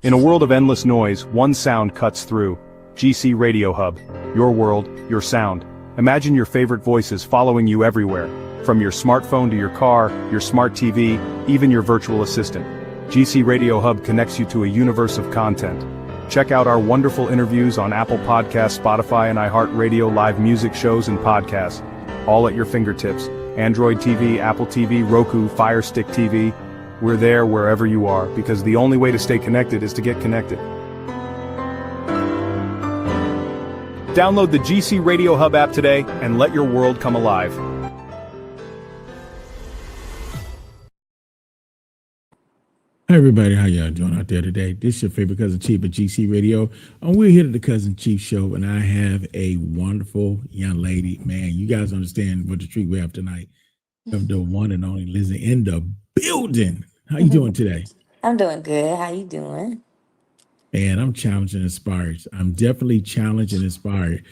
In a world of endless noise, one sound cuts through. GC Radio Hub. Your world, your sound. Imagine your favorite voices following you everywhere. From your smartphone to your car, your smart TV, even your virtual assistant. GC Radio Hub connects you to a universe of content. Check out our wonderful interviews on Apple Podcasts, Spotify, and iHeartRadio, live music shows and podcasts. All at your fingertips. Android TV, Apple TV, Roku, Fire Stick TV. We're there wherever you are, because the only way to stay connected is to get connected. Download the GC Radio Hub app today and let your world come alive. Hi everybody, how y'all doing out there today? This is your favorite cousin Chief at GC Radio, and we're here at the Cousin Chief Show, and I have a wonderful young lady. Man, you guys understand what the treat we have tonight. We have the one and only Lizzen in the building. How you doing today? I'm doing good. How you doing? Man, I'm challenged and inspired. I'm definitely challenged and inspired.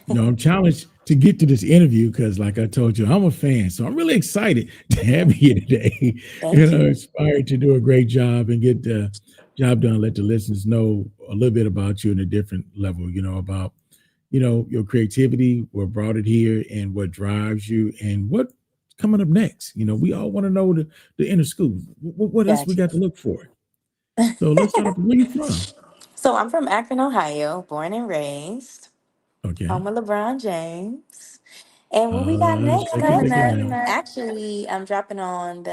I'm challenged to get to this interview because, like I told you, I'm a fan. So I'm really excited to have you here today. Thank you. Inspired to do a great job and get the job done. Let the listeners know a little bit about you in a different level, about, your creativity, what brought it here and what drives you and what's coming up next. We all want to know the inner scoop. What else we got to look for? So let's start off. Where you from? So I'm from Akron, Ohio, born and raised. Okay. Home of LeBron James. And what we got next coming up, actually, I'm dropping on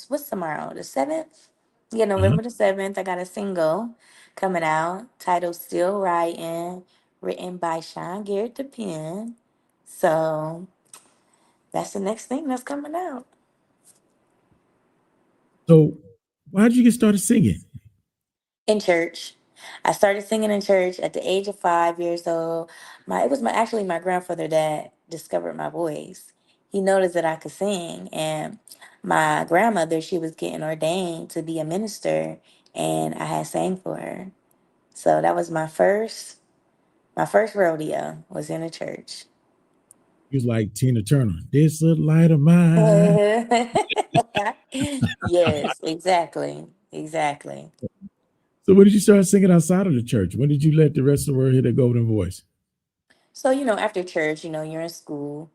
what's tomorrow? The 7th? Yeah, November the 7th. I got a single coming out titled Still Writing, written by Sean Garrett the Pen. So that's the next thing that's coming out. So why did you get started singing? In church. I started singing in church at the age of 5 years old. It was actually my grandfather that discovered my voice. He noticed that I could sing, and my grandmother, she was getting ordained to be a minister, and I had sang for her. So that was my first rodeo was in a church. He was like Tina Turner. This little light of mine. Yes, exactly. So when did you start singing outside of the church? When did you let the rest of the world hear the golden voice? So, after church, you're in school.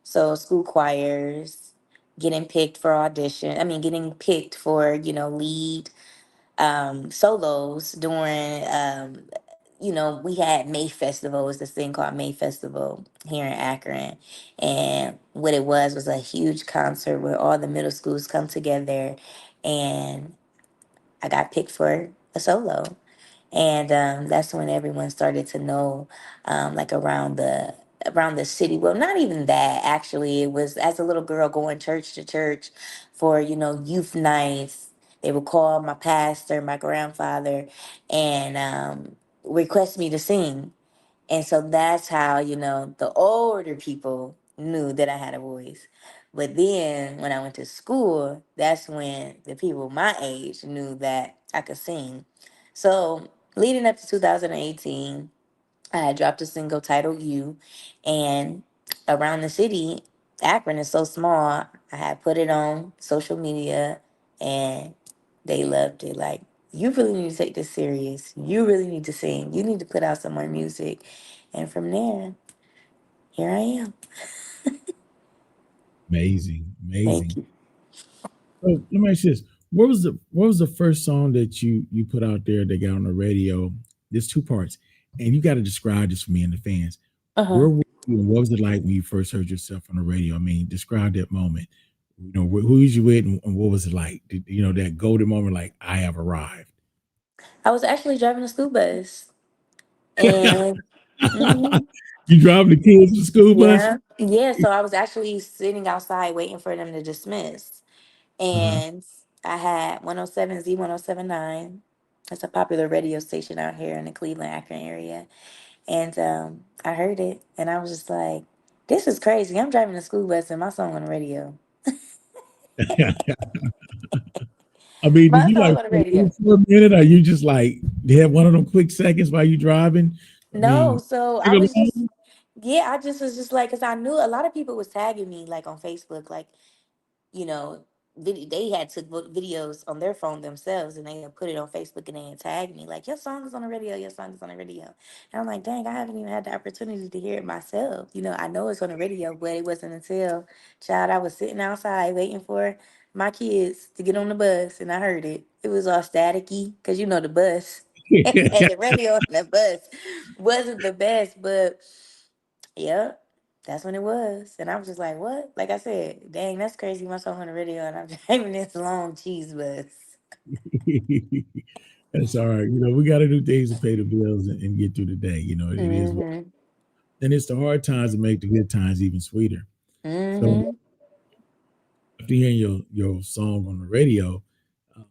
So school choirs, getting picked for getting picked for, lead solos during, we had May Festival, it was this thing called May Festival here in Akron. And what it was a huge concert where all the middle schools come together, and I got picked for a solo. And that's when everyone started to know, like around the city. Well, not even that, actually. It was as a little girl going church to church for, youth nights. They would call my pastor, my grandfather, and request me to sing. And so that's how, the older people knew that I had a voice. But then when I went to school, that's when the people my age knew that I could sing. So leading up to 2018, I had dropped a single titled You, and around the city, Akron is so small, I had put it on social media, and they loved it. Like, you really need to take this serious. You really need to sing. You need to put out some more music. And from there, here I am. Amazing. Thank you. So let me ask you this. What was the first song that you put out there that got on the radio? There's two parts. And you got to describe this for me and the fans. Where were you, and what was it like when you first heard yourself on the radio? I mean, describe that moment. Who was you with, and what was it like? That golden moment, like, I have arrived. I was actually driving a school bus. And you driving the kids to school bus? Yeah, so I was actually sitting outside waiting for them to dismiss. And I had 107 Z1079. It's a popular radio station out here in the Cleveland, Akron area. And I heard it, and I was just like, this is crazy. I'm driving a school bus and my song on the radio. I mean, My did you song like on the radio. for a minute? Or you just like have one of them quick seconds while you driving? No, so I was just, I just was just like, because I knew a lot of people was tagging me like on Facebook, like, they had took videos on their phone themselves, and they had put it on Facebook, and they had tagged me like, your song is on the radio, your song is on the radio. And I'm like, dang, I haven't even had the opportunity to hear it myself. I know it's on the radio, but it wasn't until, child, I was sitting outside waiting for my kids to get on the bus, and I heard it. It was all staticky because the bus and the radio on the bus wasn't the best, but yeah, that's when it was. And I was just like, what? Like I said, dang, that's crazy. My song on the radio and I'm driving this long cheese bus. That's all right. We got to do things to pay the bills and get through the day. It is, Mm-hmm. and it's the hard times that make the good times even sweeter. So Mm-hmm. after hearing your song on the radio,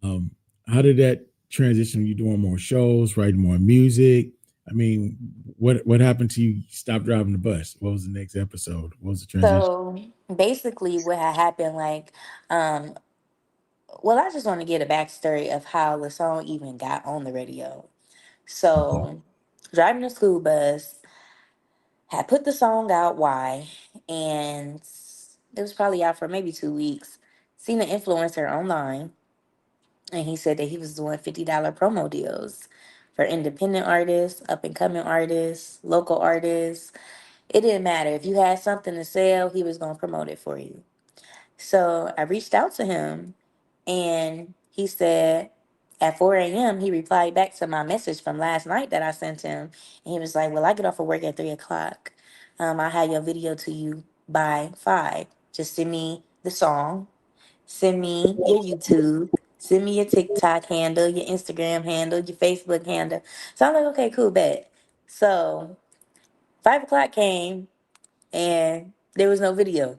um, how did that transition? You doing more shows, writing more music? I mean, what happened to you? Stop driving the bus. What was the next episode? What was the transition? So basically what had happened, like, um, well, I just want to get a backstory of how the song even got on the radio. So driving the school bus, had put the song out, Why, and it was probably out for maybe 2 weeks. Seen an influencer online, and he said that he was doing $50 promo deals for independent artists, up and coming artists, local artists. It didn't matter. If you had something to sell, he was going to promote it for you. So I reached out to him, and he said at 4 a.m., he replied back to my message from last night that I sent him. And he was like, well, I get off of work at 3 o'clock. I'll have your video to you by 5. Just send me the song, send me your YouTube, send me your TikTok handle, your Instagram handle, your Facebook handle. So I'm like, okay, cool, bet. So 5 o'clock came and there was no video.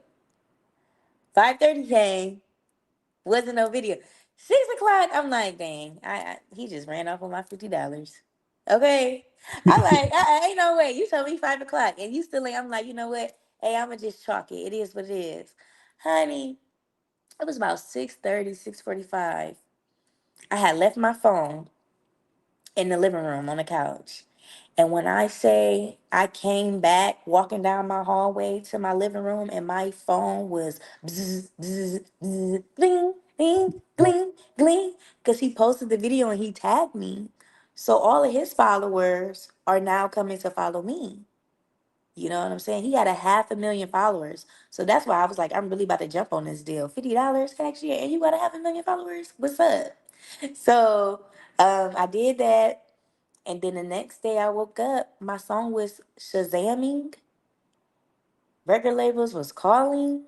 5:30 came, wasn't no video. 6 o'clock, I'm like, dang, he just ran off with my $50. Okay. I'm like, ain't no way. You told me 5 o'clock and you still ain't. I'm like, you know what? Hey, I'ma just chalk it. It is what it is. Honey, it was about 6:30, 6:45. I had left my phone in the living room on the couch. And when I say I came back walking down my hallway to my living room and my phone was bzz, bzz, bzz, bling, bling, bling, bling, because he posted the video and he tagged me. So all of his followers are now coming to follow me. You know what I'm saying? He had a 500,000 followers. So that's why I was like, I'm really about to jump on this deal. $50 actually, and you got a 500,000 followers? What's up? So I did that. And then the next day I woke up, my song was Shazamming. Record labels was calling.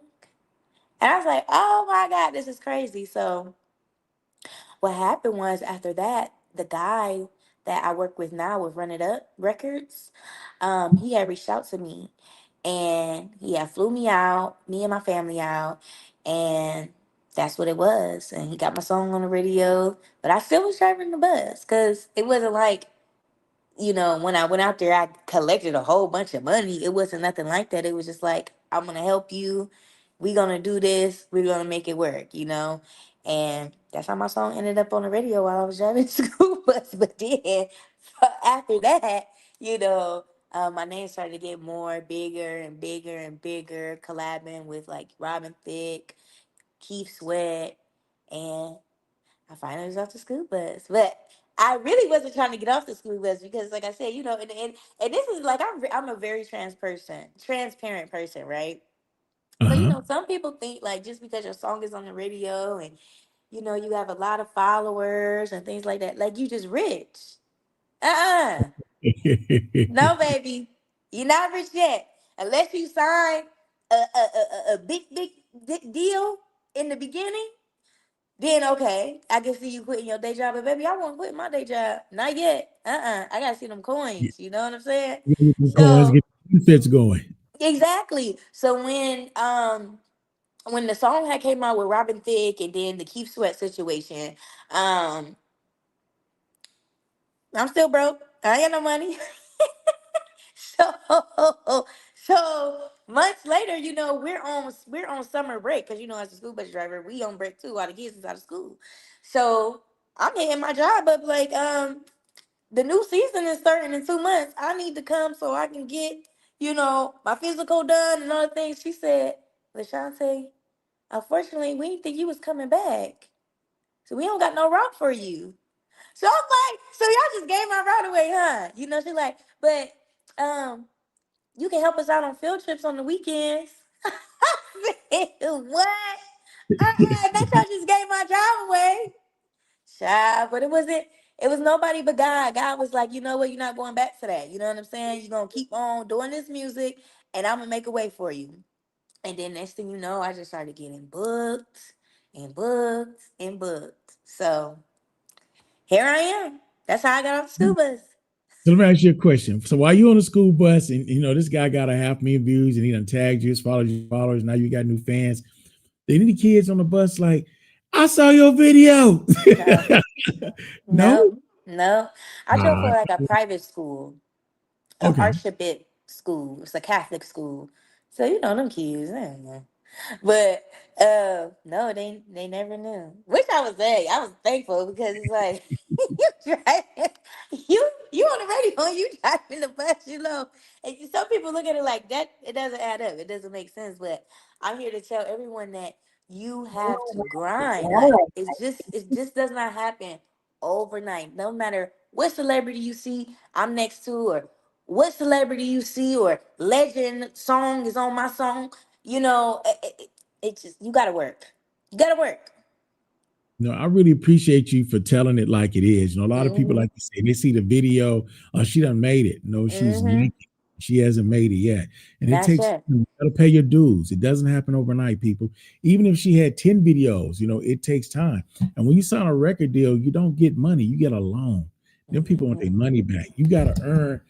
And I was like, oh my God, this is crazy. So what happened was after that, the guy that I work with now with Run It Up Records, he had reached out to me and he had flew me out, me and my family out, and that's what it was. And he got my song on the radio, but I still was driving the bus because it wasn't like, when I went out there, I collected a whole bunch of money. It wasn't nothing like that. It was just like, I'm gonna help you. We're gonna do this. We're gonna make it work. And that's how my song ended up on the radio while I was driving the school bus. But then after that, you know, my name started to get more bigger and bigger and bigger, collabing with like Robin Thicke, Keith Sweat, and I finally was off the school bus, but I really wasn't trying to get off the school bus because, like I said, and this is like I'm a very transparent person, right? So Uh-huh. some people think like just because your song is on the radio and you have a lot of followers and things like that, like you just rich. Uh-uh. No, baby, you're not rich yet unless you sign a big deal in the beginning. Then okay, I can see you quitting your day job, but baby, I won't quit my day job. Not yet. I gotta see them coins. You know what I'm saying? Get the coins, So get the fits going. exactly. So when the song had came out with Robin Thicke and then the Keith Sweat situation, um, I'm still broke. I ain't got no money. So months later, we're on summer break because as a school bus driver, we on break too while the kids is out of school. So I'm hitting my job up like the new season is starting in 2 months. I need to come so I can get my physical done and other things. She said, LaShante, unfortunately, we didn't think you was coming back. So we don't got no route for you. So I'm like, so y'all just gave my route away, huh? You know, she's like, but um, you can help us out on field trips on the weekends. I said, what? That y'all just gave my job away. Child, but it was nobody but God. God was like, you know what, you're not going back to that. You know what I'm saying? You're gonna keep on doing this music and I'm gonna make a way for you. And then next thing you know, I just started getting booked and booked and booked. So here I am. That's how I got off the school bus. So let me ask you a question. So while you on the school bus and this guy got a 500,000 views and he done tagged you, followed your followers, now you got new fans. Any kids on the bus like, I saw your video? No, No? no, no. I drove for Ah, like a private school, a okay. Archbishop school. It's a Catholic school. So you know them kids. I don't know. But no, they never knew. Which I was I was thankful because it's like you driving, you on the radio, you driving the bus, you know. And some people look at it like that. It doesn't add up. It doesn't make sense. But I'm here to tell everyone that you have to grind. Like it just does not happen overnight. No matter what celebrity you see, I'm next to, or what celebrity you see, or legend song is on my song. You know, it just you gotta work. You gotta work. No, I really appreciate you for telling it like it is. A lot of people, Mm-hmm. like you say, they see the video, oh, she done made it. No, she's Mm-hmm. yanking. She hasn't made it yet. And it Not takes, yet. you gotta pay your dues. It doesn't happen overnight, people. Even if she had 10 videos, it takes time. And when you sign a record deal, you don't get money, you get a loan. Them people want their Mm-hmm. money back. You gotta earn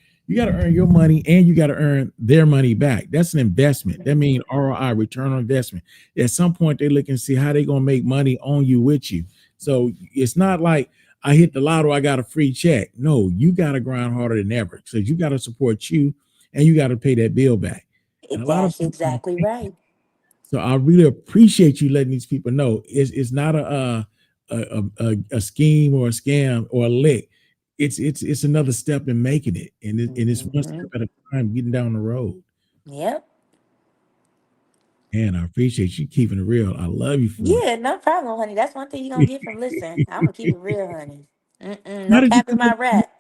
your money and you gotta earn their money back. That's an investment. That means ROI, return on investment. At some point, they look and see how they gonna make money on you with you. So it's not like I hit the lotto, I got a free check. No, you got to grind harder than ever. So you got to support you and you got to pay that bill back. And a lot of That's people don't exactly think right. so. I really appreciate you letting these people know it's not a scheme or a scam or a lick. It's another step in making it, and it's one Mm-hmm. step at a time getting down the road. Yep. And I appreciate you keeping it real. I love you for Yeah, no problem, honey. That's one thing you're gonna get from Listen. I'm gonna keep it. it real, honey. Mm-mm, How no did you cap in come my up? rap.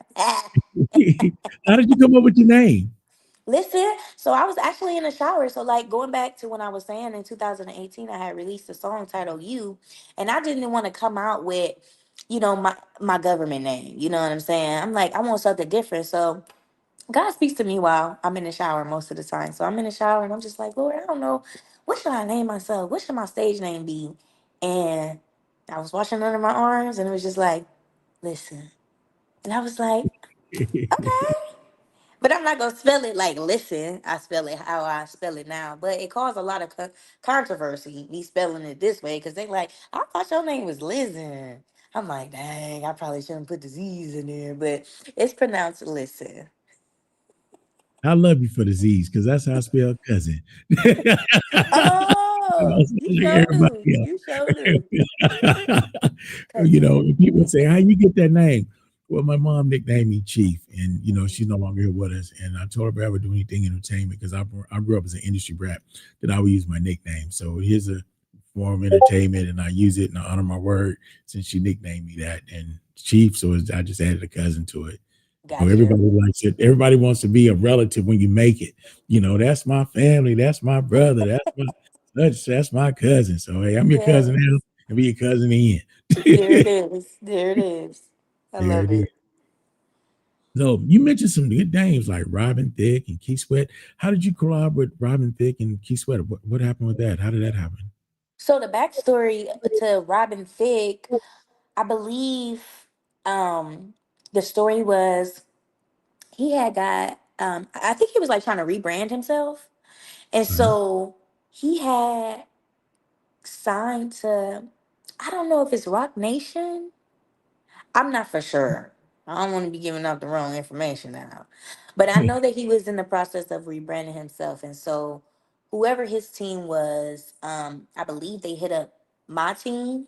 How did you come up with your name? Listen, so I was actually in the shower. So, like, going back to when I was saying in 2018, I had released a song titled You, and I didn't want to come out with, my government name. You know what I'm saying? I'm like, I want something different. So, God speaks to me while I'm in the shower most of the time. So, I'm in the shower and I'm just like, Lord, I don't know. What should I name myself? What should my stage name be? And I was watching under my arms and it was just like, Listen. And I was like, okay. But I'm not gonna spell it like listen. I spell it how I spell it now. But it caused a lot of controversy, me spelling it this way, because they like, I thought your name was Lizzen. I'm like, dang, I probably shouldn't put the Z's in there, but it's pronounced listen. I love you for the Z's because that's how I spell cousin. Oh, you Like sure do. everybody You sure do. else. Cousin. People say, how you get that name? Well, my mom nicknamed me Chief, and she's no longer here with us. And I told her if I ever do anything entertainment, because I grew up as an industry brat, that I would use my nickname. So here's a form of entertainment, and I use it and I honor my word since she nicknamed me that. And Chief, so I just added a cousin to it. Gotcha. Everybody likes it. Everybody wants to be a relative when you make it. That's my family. That's my brother. That's my cousin. So hey, I'm your cousin Yes. now, and be your cousin in. There it is. There it is. I There love it is. it. So you mentioned some good names like Robin Thicke and Key Sweat. How did you collab with Robin Thicke and Key Sweat? What happened with that? How did that happen? So the backstory to Robin Thicke, I believe um the story was he had got I think he was like trying to rebrand himself. And Uh-huh. so he had signed to, I don't know if it's Rock Nation. I'm not for sure. I don't want to be giving out the wrong information now. But I know that he was in the process of rebranding himself. And so whoever his team was, I believe they hit up my team.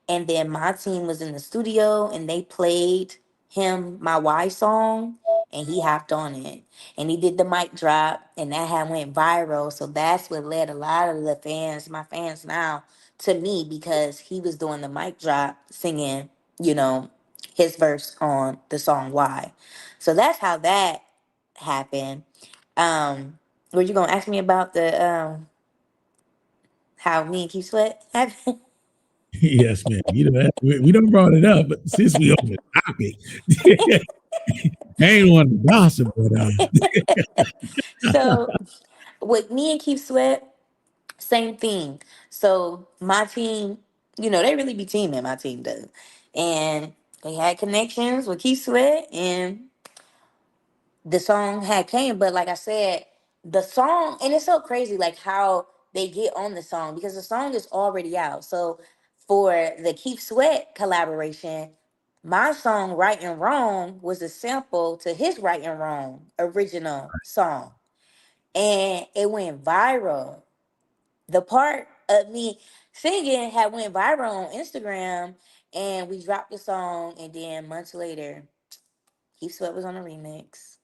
And then my team was in the studio and they played him my Y song. and he hopped on it and he did the mic drop and that had went viral. So that's what led a lot of the fans, my fans now, to me because he was doing the mic drop singing, you know, his verse on the song Why. So that's how that happened. Were you gonna ask me about the how me and Keith Sweat happened? Yes, ma'am. You know, we don't brought it up, but since we on the topic, I ain't want to gossip, but So with me and Keith Sweat, same thing. So my team, you know, they really be teaming, my team does. And they had connections with Keith Sweat and the song had came, but like I said, the song and it's so crazy like how they get on the song because the song is already out. So for the Keith Sweat collaboration, my song Right and Wrong was a sample to his Right and Wrong original song. And it went viral. The part of me singing had went viral on Instagram and we dropped the song and then months later, Keith Sweat was on a remix.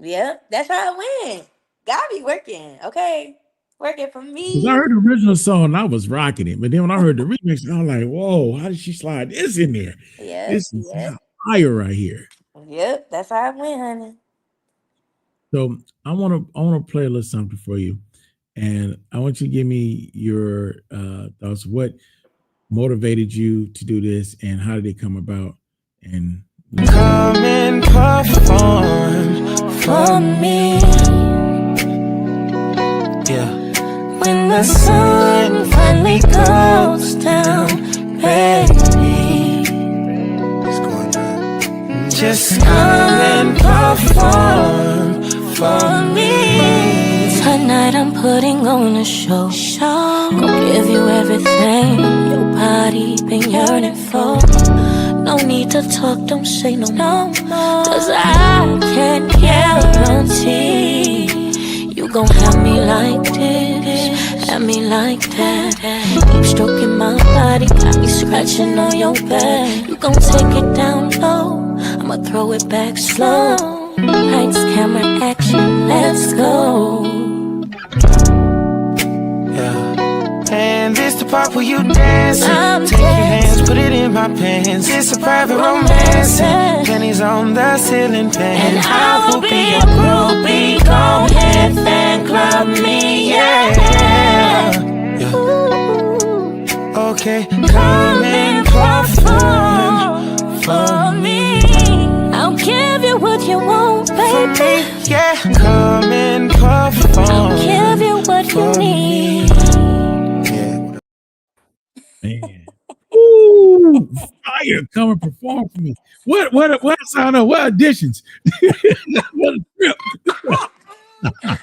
Yep, that's how it went. God be working, okay? Working for because I me. heard the original song and I was rocking it, but then when I heard the remix, I was like, "Whoa, how did she slide this in there? Yep, This is yep, fire right here." yep. That's how it went, honey. So I want to play a little something for you, and I want you to give me your thoughts. What motivated you to do this, and how did it come about? And come and perform for me. Yeah. When the sun finally goes down, baby, it's going down. Just come and perform for me. Tonight I'm putting on a show. Gonna give you everything your body been yearning for. No need to talk, don't say no more. Cause I can guarantee you gon' have me like this, have me like that. Keep stroking my body, got me scratching on your back. You gon' take it down low, I'ma throw it back slow. Lights, camera, action, let's go. Yeah. And this the part where you dance. Take your hands, put it in my pants. It's a private romance. Pennies on the ceiling fan. And I will be a groupie. Go ahead, fan club me, yeah. Okay, come and perform for me. I'll give you what you want, baby. Yeah, come and perform. I'll give you what you need. man, ooh, fire! Come and perform for me. What sound of what auditions? What a trip!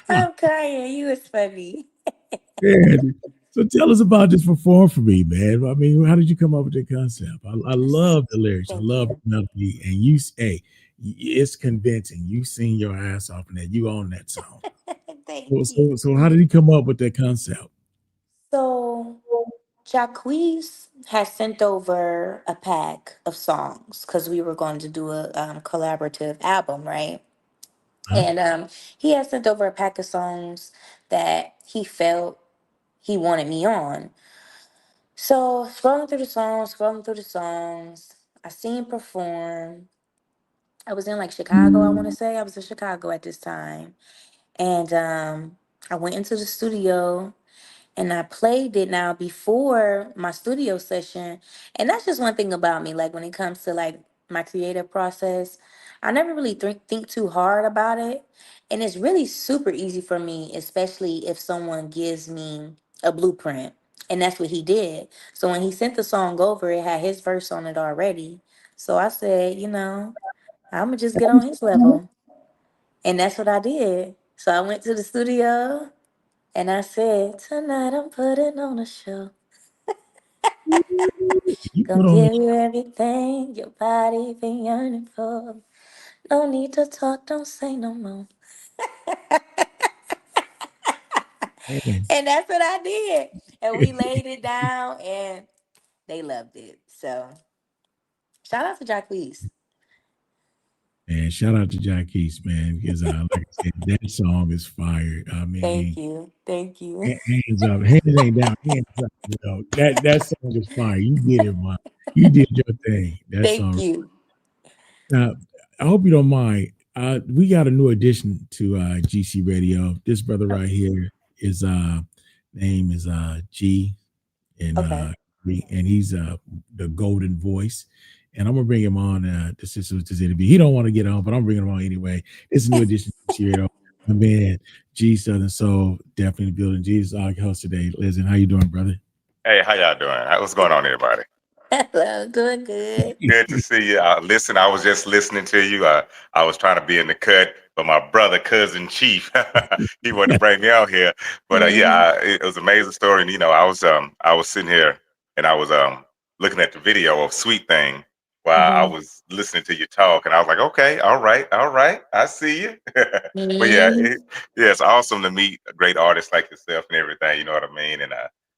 I'm crying. You was funny. Man. So tell us about this perform for me, man. I mean, how did you come up with the concept? I love the lyrics. I Thank love the you. melody, and you say it's convincing. You sing your ass off, and that you own that song. Thank you. So how did he come up with that concept? So Jacquees has sent over a pack of songs because we were going to do a collaborative album, right? Huh? And he has sent over a pack of songs that he felt he wanted me on. So scrolling through the songs, I seen him perform. I was in like Chicago, I want to say. I was in Chicago at this time. And I went into the studio and I played it now before my studio session. And that's just one thing about me. Like when it comes to like my creative process, I never really think too hard about it. And it's really super easy for me, especially if someone gives me a blueprint. And that's what he did. So when he sent the song over, it had his verse on it already. So I said, you know, I'm going to just get on his level. And that's what I did. So I went to the studio and I said, tonight I'm putting on a show. You put Gonna on give you everything your body been yearning for. No need to talk, don't say no more. the man. And that's what I did. And we laid it down and they loved it. So shout out to Jacquees. And shout out to Jacquees, man, because like I said, that song is fire. I Thank mean, you. Thank you. hands up, hands ain't down, hands up. That song is fire. You did it, man. You did your thing. That Thank song. you. Now, I hope you don't mind. We got a new addition to GC Radio. This brother right here is name is G, and Okay. he's the golden voice. And I'm gonna bring him on this interview. He don't want to get on, but I'm bringing him on anyway. It's a new addition to GC Radio. My man, G Southern Soul, definitely in the building. G's our host today. Lizzen, how you doing, brother? Hey, how y'all doing? What's going on, everybody? Hello, doing good. Good to see you. Listen, I was just listening to you. I was trying to be in the cut, but my brother, cousin Chief, he wanted to bring me out here. But it was an amazing story. And I was sitting here and I was looking at the video of Sweet Thing while I was listening to you talk, and I was like, okay, all right, I see you. But yeah, it's awesome to meet a great artist like yourself and everything. You know what I mean? And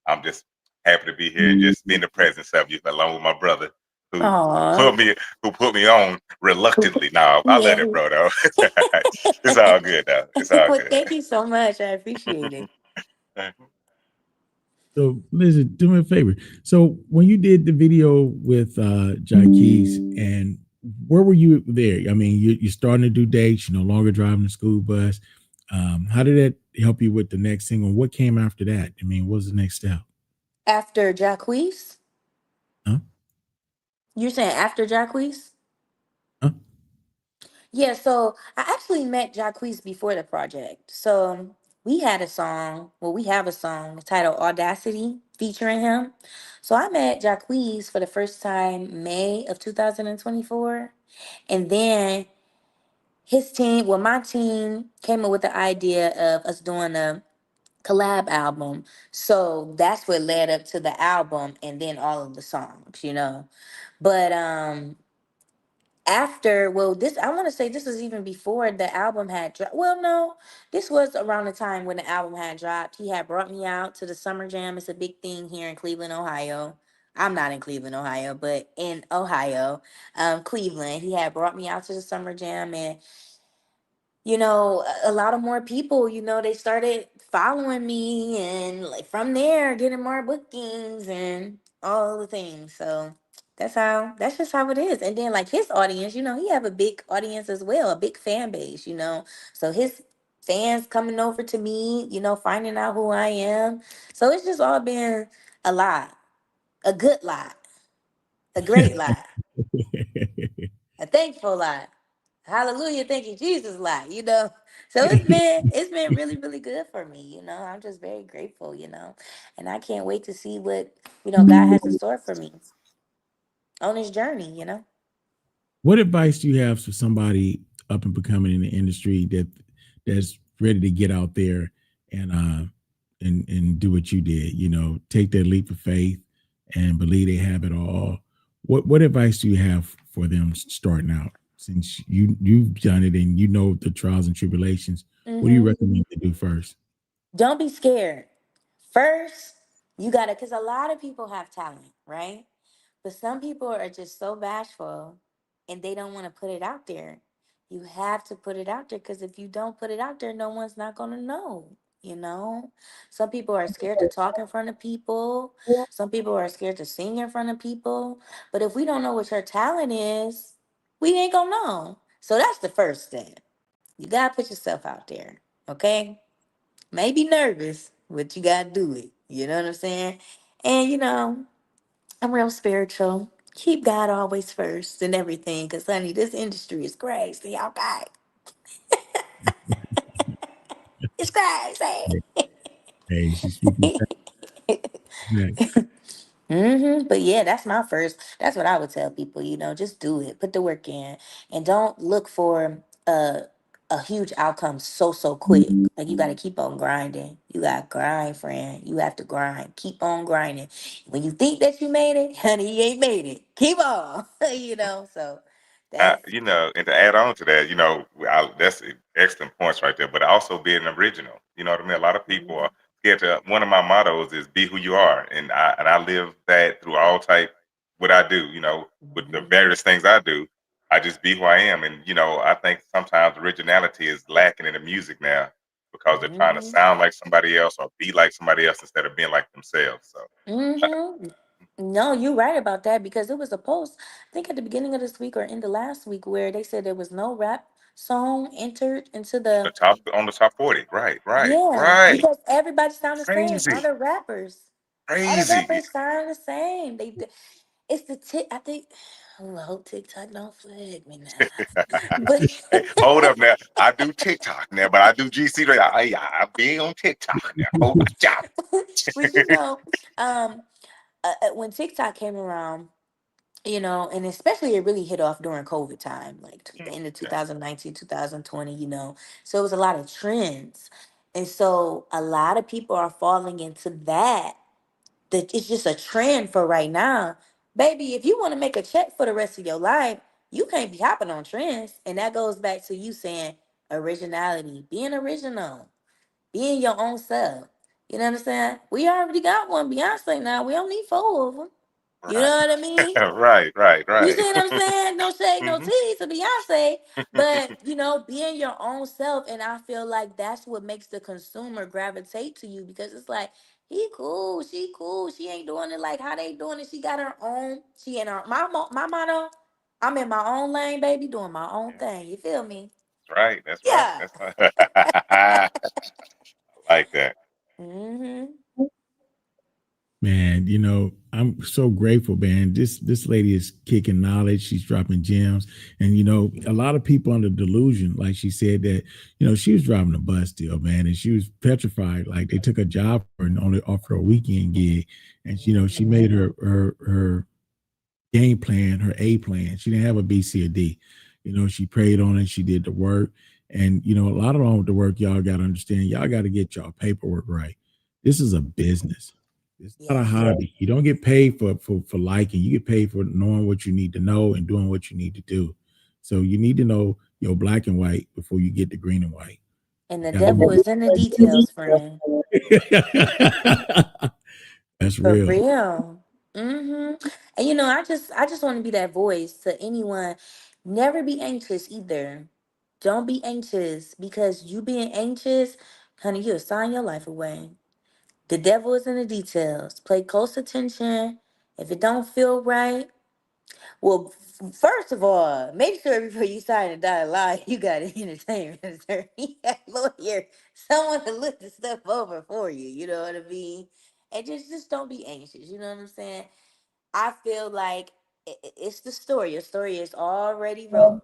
I'm just happy to be here and just be in the presence of you, along with my brother who Aw. put me on reluctantly. No, I let Yeah. it, bro. Though it's all good, though. It's all Well, good. thank you so much. I appreciate it. So, listen, do me a favor. So, when you did the video with Jacquees, and where were you there? I mean, you're starting to do dates. You're no longer driving the school bus. How did that help you with the next single? What came after that? I mean, what was the next step? After Jacquees? Huh? You're saying after Jacquees? Huh? Yeah, so I actually met Jacquees before the project. So we had a song, well, we have a song titled Audacity featuring him. So I met Jacquees for the first time May of 2024. And then his team, well, my team came up with the idea of us doing a collab album. So that's what led up to the album and then all of the songs. But after, well, this, I want to say this was even before the album had dropped. Well, no, this was around the time when the album had dropped. He had brought me out to the Summer Jam. It's a big thing here in Cleveland, Ohio. I'm not in Cleveland, Ohio, but in Ohio, Cleveland. He had brought me out to the Summer Jam, and a lot of more people, they started following me, and like from there getting more bookings and all the things. So that's just how it is. And then like his audience, he have a big audience as well, a big fan base. So his fans coming over to me, finding out who I am. So it's just all been a lot, a good lot, a great lot, a thankful lot. Hallelujah, thank you, Jesus lot. So it's been really, really good for me. I'm just very grateful. And I can't wait to see what, God has in store for me on this journey. What advice do you have for somebody up and becoming in the industry that's ready to get out there and do what you did? Take that leap of faith and believe they have it all. What advice do you have for them starting out? Since you've done it and you know the trials and tribulations, what do you recommend they do first? Don't be scared. First, you gotta, because a lot of people have talent, right? But some people are just so bashful and they don't want to put it out there. You have to put it out there, because if you don't put it out there, no one's not going to know. Some people are scared to talk in front of people. Some people are scared to sing in front of people. But if we don't know what your talent is, we ain't going to know. So that's the first step. You got to put yourself out there, okay? May be nervous, but you got to do it. You know what I'm saying? And, I'm real spiritual. Keep God always first and everything. Because, honey, this industry is crazy. Okay. It's crazy. Hey, she's speaking back. But yeah, that's my first. That's what I would tell people. Just do it. Put the work in, and don't look for a huge outcome so quick. Like, you got to keep on grinding. You got to grind, friend. You have to grind. Keep on grinding. When you think that you made it, honey, you ain't made it. Keep on. So that's. And to add on to that, that's excellent points right there. But also being original. You know what I mean? A lot of people are scared to. One of my mottos is "Be who you are," and I live that through all type what I do. With the various things I do. I just be who I am. And I think sometimes originality is lacking in the music now because they're trying to sound like somebody else or be like somebody else instead of being like themselves. So No, you're right about that because it was a post, I think at the beginning of this week or in the last week, where they said there was no rap song entered into the. the top 40. Right, right, Yeah, right. because everybody sound the same. All Crazy. the rappers, all the Crazy. rappers sound the same. It's the tick. I think. Oh, I hope TikTok don't flag me now. But Hey, hold up now. I do TikTok now, but I do GC. I be on TikTok now. Oh, watch out. but um, when TikTok came around, and especially it really hit off during COVID time, like the end of Yeah. 2019, 2020. So it was a lot of trends, and so a lot of people are falling into that. That it's just a trend for right now. Baby, if you want to make a check for the rest of your life, you can't be hopping on trends. And that goes back to you saying originality, being original, being your own self. You know what I'm saying? We already got one Beyonce now. We don't need four of them. You know Right. what I mean? Right, right, You see right. what I'm saying? No shade, no Hmm. tea to Beyonce. But, being your own self. And I feel like that's what makes the consumer gravitate to you because it's like, he cool, she cool. She ain't doing it like how they doing it. She got her own, she in her, my motto, I'm in my own lane, baby, doing my own Yeah, thing. You feel me? that's right. That's right. Yeah. That's right. I like that. Mm-hmm. Man, I'm so grateful, man. This lady is kicking knowledge. She's dropping gems. And a lot of people under delusion, like she said that, she was driving a bus still, man, and she was petrified. Like they took a job for her and only offered her a weekend gig. And she made her game plan, her A plan. She didn't have a B, C, or D. She prayed on it, she did the work. And a lot of wrong with the work, y'all gotta understand, y'all gotta get y'all paperwork right. This is a business. It's not a Yes. hobby. You don't get paid for liking. You get paid for knowing what you need to know and doing what you need to do. So you need to know your black and white before you get the green and white. And the Gotta devil is in the details, friend. That's For real. real. And I just want to be that voice to anyone. Never be anxious either. Don't be anxious because you being anxious, honey, you'll sign your life away. The devil is in the details. Pay close attention. If it don't feel right, well, first of all, make sure before you sign a dotted line, you got an entertainment attorney, a lawyer, someone to look the stuff over for you. You know what I mean? And just don't be anxious. You know what I'm saying? I feel like it's the story. Your story is already wrote.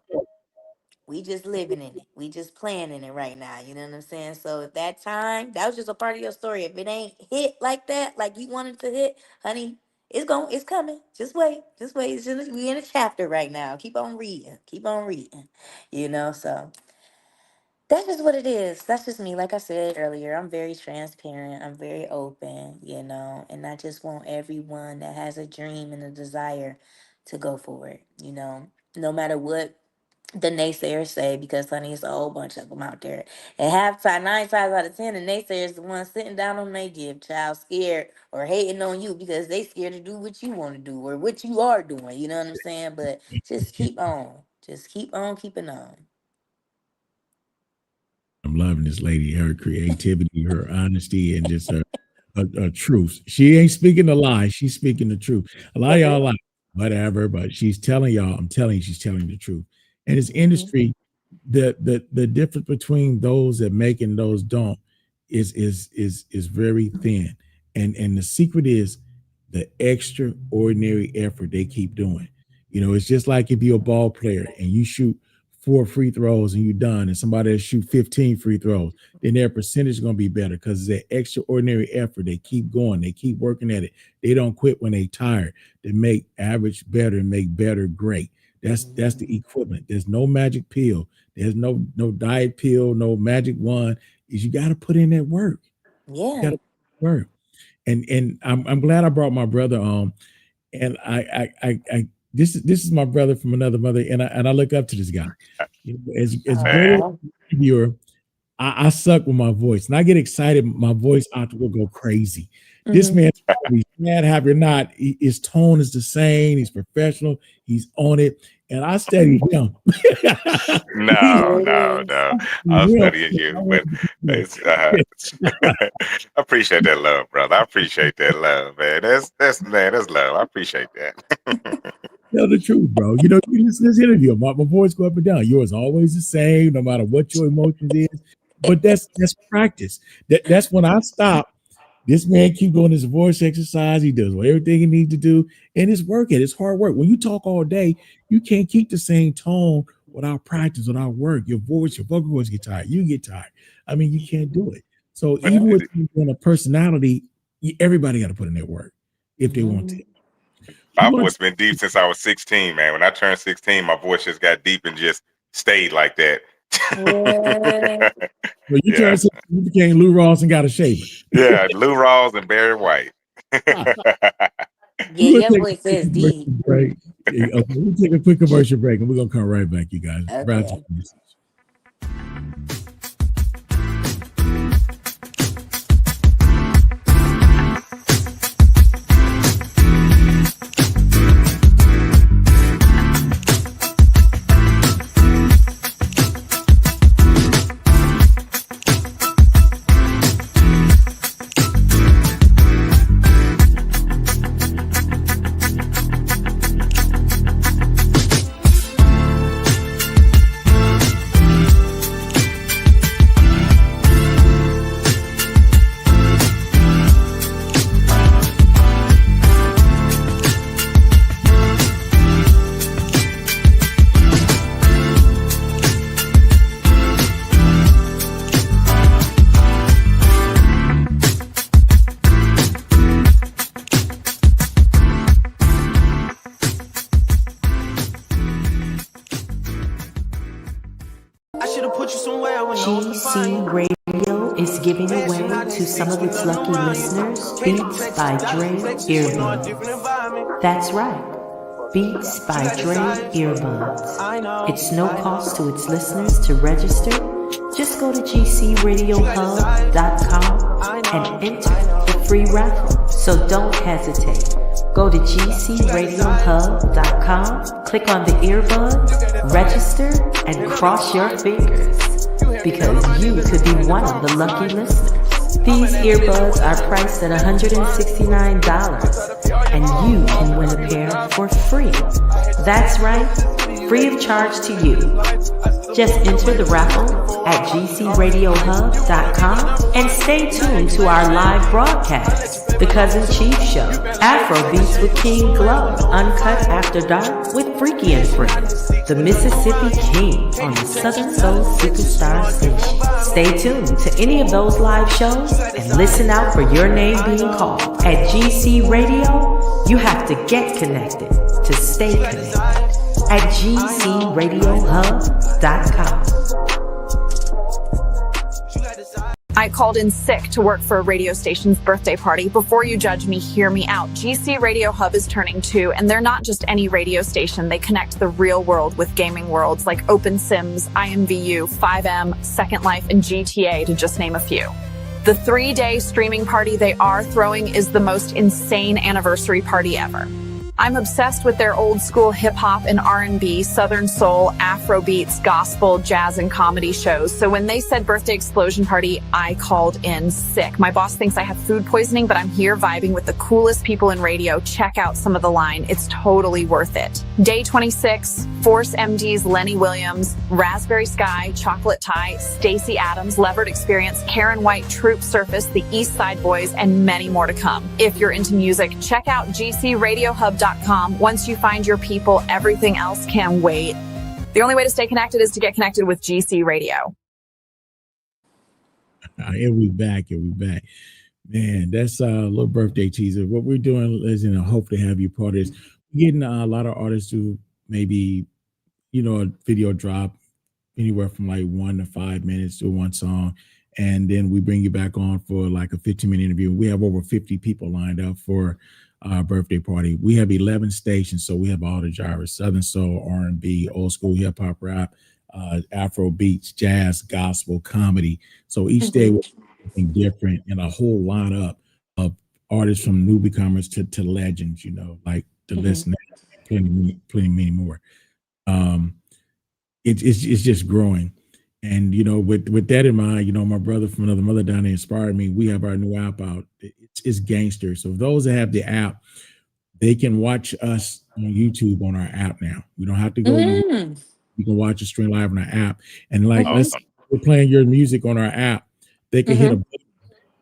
We just living in it. We just playing in it right now. You know what I'm saying? So at that time, that was just a part of your story. If it ain't hit like that, like you wanted to hit, honey, it's coming. Just wait. Just wait. We in a chapter right now. Keep on reading. Keep on reading. So that's just what it is. That's just me. Like I said earlier, I'm very transparent. I'm very open, and I just want everyone that has a dream and a desire to go for it, no matter what the naysayers say, because honey, it's a whole bunch of them out there. And half time, 9 times out of 10, the naysayers the ones sitting down on their give, child, scared or hating on you because they scared to do what you want to do or what you are doing. You know what I'm saying? But just keep on. Just keep on keeping on. I'm loving this lady, her creativity, her honesty, and just her truth. She ain't speaking a lie. She's speaking the truth. A lot For of y'all real. like whatever, but she's telling y'all. I'm telling you, she's telling the truth. And this Hmm. industry, the difference between those that make and those don't is very thin. And the secret is the extraordinary effort they keep doing. It's just like if you're a ball player and you shoot 4 free throws and you're done, and somebody else shoot 15 free throws, then their percentage is going to be better because it's that extraordinary effort. They keep going, they keep working at it. They don't quit when they tired. They make average better and make better great. That's the equivalent. There's no magic pill. There's no diet pill, no magic one. Is you got to put in that work. You got Yeah. to work. And I'm glad I brought my brother on. And I this is my brother from another mother, and I look up to this guy. As great as Man, Oh. a viewer, I suck with my voice, and I get excited. My voice out will go crazy. This Hmm. man always mad, happy or not, his tone is the same. He's professional. He's on it. And I studied him. No. I'm studying you, but it's, I appreciate that love, brother. I appreciate that love, man. That's love. I appreciate that. Tell the truth, bro. You listen to this interview. My voice go up and down. Yours always the same, no matter what your emotions is. But that's practice. That's when I stop. This man keep doing his voice exercise. He does everything he needs to do, and it's working. It's hard work. When you talk all day, you can't keep the same tone without practice, without work. Your vocal cords get tired. You get tired. I mean, you can't do it. So even with a personality, everybody got to put in their work if they want to. My voice been deep since I was 16, man. When I turned 16, my voice just got deep and just stayed like that. Well, you turned 16, you became Lou Ross and got a shaver. Yeah, Lou Ross and Barry White. Your voice is deep. Okay, we'll take a quick commercial break and we're going to come right back, you guys. Okay. GC Radio is giving away to some of its lucky listeners Beats by Dre earbuds. That's right, Beats by Dre earbuds. It's no cost to its listeners to register. Just go to gcradiohub.com and enter the free raffle. So don't hesitate. Go to gcradiohub.com, click on the earbud, register, and cross your fingers, because you could be one of the lucky listeners. These earbuds are priced at $169, and you can win a pair for free. That's right, free of charge to you. Just enter the raffle at gcradiohub.com and stay tuned to our live broadcast, The Cuzzin Chief Show, Afro Beats with King Glow, Uncut After Dark with Freaky and Friends, the Mississippi King on the Southern Soul Superstar Station. Stay tuned to any of those live shows and listen out for your name being called. At GC Radio, you have to get connected to stay connected. At gcradiohub.com. I called in sick to work for a radio station's birthday party. Before you judge me, hear me out. GC Radio Hub is turning 2, and they're not just any radio station. They connect the real world with gaming worlds like OpenSims, IMVU, 5M, Second Life, and GTA, to just name a few. The 3-day streaming party they are throwing is the most insane anniversary party ever. I'm obsessed with their old school hip hop and R&B, Southern soul, Afro beats, gospel, jazz, and comedy shows. So when they said birthday explosion party, I called in sick. My boss thinks I have food poisoning, but I'm here vibing with the coolest people in radio. Check out some of the line. It's totally worth it. Day 26, Force MD's Lenny Williams, Raspberry Sky, Chocolate Tie, Stacey Adams, Levered Experience, Karen White, Troop Surface, the East Side Boys, and many more to come. If you're into music, check out gcradiohub.com. Once you find your people, everything else can wait. The only way to stay connected is to get connected with GC Radio. Here we back. Man, that's a little birthday teaser. What we're doing is, I hope to have you part of this. We're getting a lot of artists who maybe, a video drop anywhere from like 1 to 5 minutes to one song. And then we bring you back on for like a 15-minute interview. We have over 50 people lined up for our birthday party. We have 11 stations, so we have all the genres: Southern soul, R&B, old school hip hop, rap, Afro beats, jazz, gospel, comedy. So each day we're something different and a whole lineup of artists from newcomers to legends, like the list, plenty many more. Um, it's just growing. And with that in mind, my brother from another mother down there inspired me. We have our new app out. It's gangster. So those that have the app, they can watch us on YouTube on our app now. We don't have to go. You can watch a stream live on our app. And like, let's say we're playing your music on our app. They can hit a button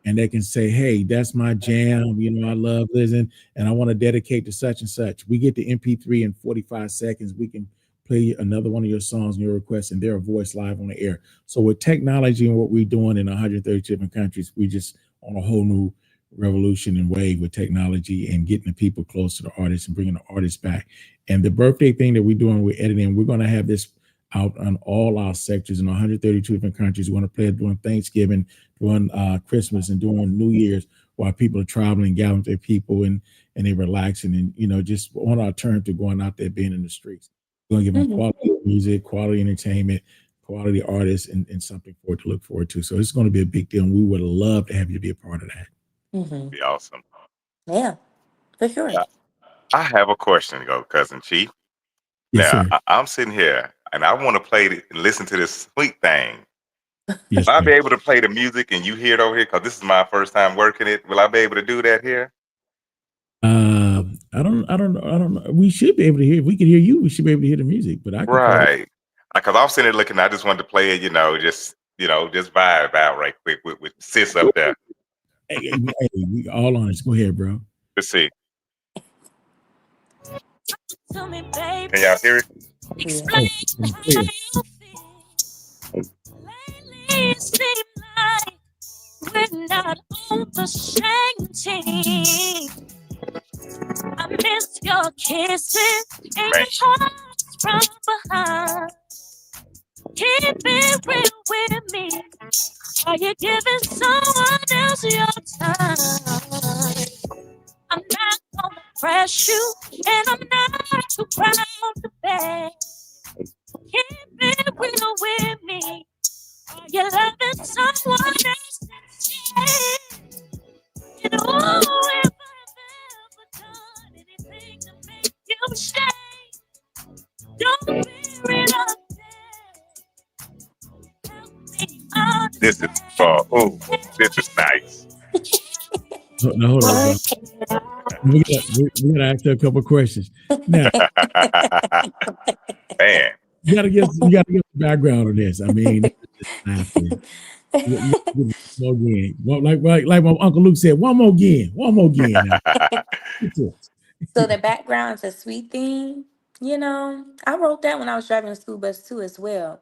and they can say, hey, that's my jam. I love Lizzen and I want to dedicate to such and such. We get the MP3 in 45 seconds. We can play another one of your songs and your requests and their voice live on the air. So with technology and what we're doing in 130 different countries, we just on a whole new revolution and wave with technology and getting the people close to the artists and bringing the artists back. And the birthday thing that we're doing with editing, we're going to have this out on all our sectors in 132 different countries. We're going to play it during Thanksgiving, during Christmas, and during New Year's while people are traveling, gathering with their people, and they're relaxing and, just on our turn to going out there, being in the streets. We're going to give them quality music, quality entertainment, quality artists, and something for it to look forward to. So it's going to be a big deal, and we would love to have you be a part of that. Be awesome. Yeah, for sure. I have a question to go, Cousin Chief. Yes, now, sir. I'm sitting here, and I want to play and listen to this sweet thing. Yes, Will I sir. be able to play the music and you hear it over here? Because this is my first time working it. Will I be able to do that here? I don't know. We should be able to hear. If we can hear you, we should be able to hear the music. But I can play it. Right. Because I'm sitting there looking, I just wanted to play it, just vibe out right quick with sis up there. Hey, we all honest. Go ahead, bro. Let's see. To me, baby. Can y'all hear it? Explain how you feel. Lately, it seems like we're not on the same team. I miss your kisses and your touch from behind. Keep it real with me. Are you giving someone else your time? I'm not gonna press you, and I'm not too proud to beg. Keep it real with me. Are you loving someone else instead? And oh, if I've ever done anything to make you stay, don't bear it up there. Help me understand. This is nice. No, hold on, bro. We gotta ask her a couple of questions. Now, Man. you gotta get the background on this. I mean, more again. Like my Uncle Luke said, one more again. So the background to Sweet Thing, I wrote that when I was driving the school bus too as well.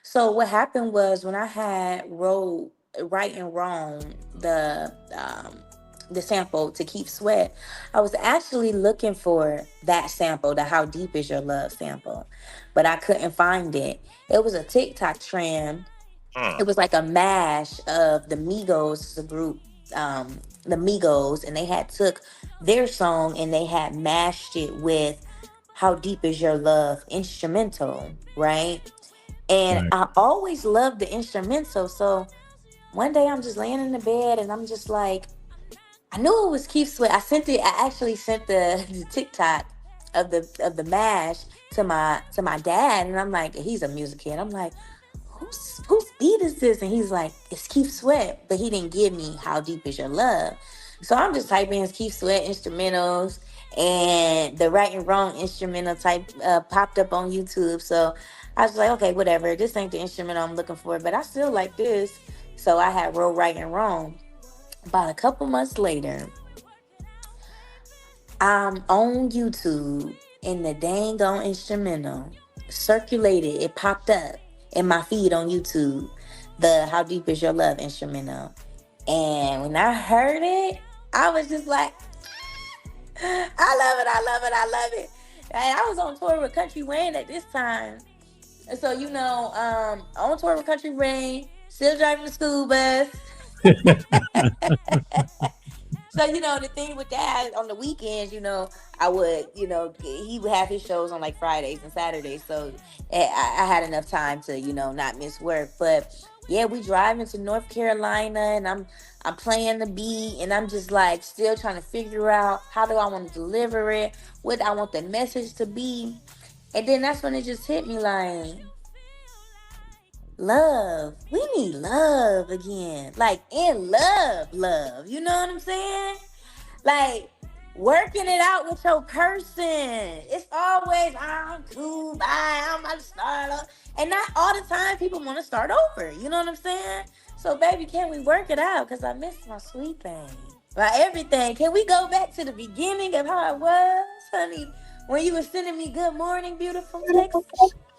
So what happened was when I had wrote Right and Wrong, the sample to Keep Sweat, I was actually looking for that sample, the How Deep Is Your Love sample, but I couldn't find it. It was a TikTok trend. It was like a mash of the Migos, the group, the Migos, and they had took their song and they had mashed it with How Deep Is Your Love instrumental, right? And I always loved the instrumental. So one day I'm just laying in the bed and I'm just like, I knew it was Keith Sweat. I actually sent the TikTok of the mash to my dad, and I'm like, he's a music kid. I'm like, whose beat is this? And he's like, it's Keith Sweat, but he didn't give me How Deep Is Your Love. So I'm just typing in Keith Sweat instrumentals, and the Right and Wrong instrumental type popped up on YouTube. So I was like, okay, whatever. This ain't the instrumental I'm looking for, but I still like this. So I had wrote Right and Wrong. About a couple months later, I'm on YouTube and the dang on instrumental circulated. It popped up in my feed on YouTube, the How Deep Is Your Love instrumental. And when I heard it, I was just like, I love it. And I was on tour with Country Wayne at this time. And so, on tour with Country Wayne, still driving the school bus. So, the thing with that, on the weekends, I would, he would have his shows on like Fridays and Saturdays. So I had enough time to, not miss work. But yeah, we driving to North Carolina, and I'm playing the beat, and I'm just like still trying to figure out how do I want to deliver it, what I want the message to be. And then that's when it just hit me like, love. We need love again. Like in love. You know what I'm saying? Like working it out with your person. It's always I'm cool, bye, I'm about to start up. And not all the time people want to start over. You know what I'm saying? So baby, can we work it out? Cause I miss my sweet thing. My everything. Can we go back to the beginning of how it was, honey? When you were sending me good morning, beautiful text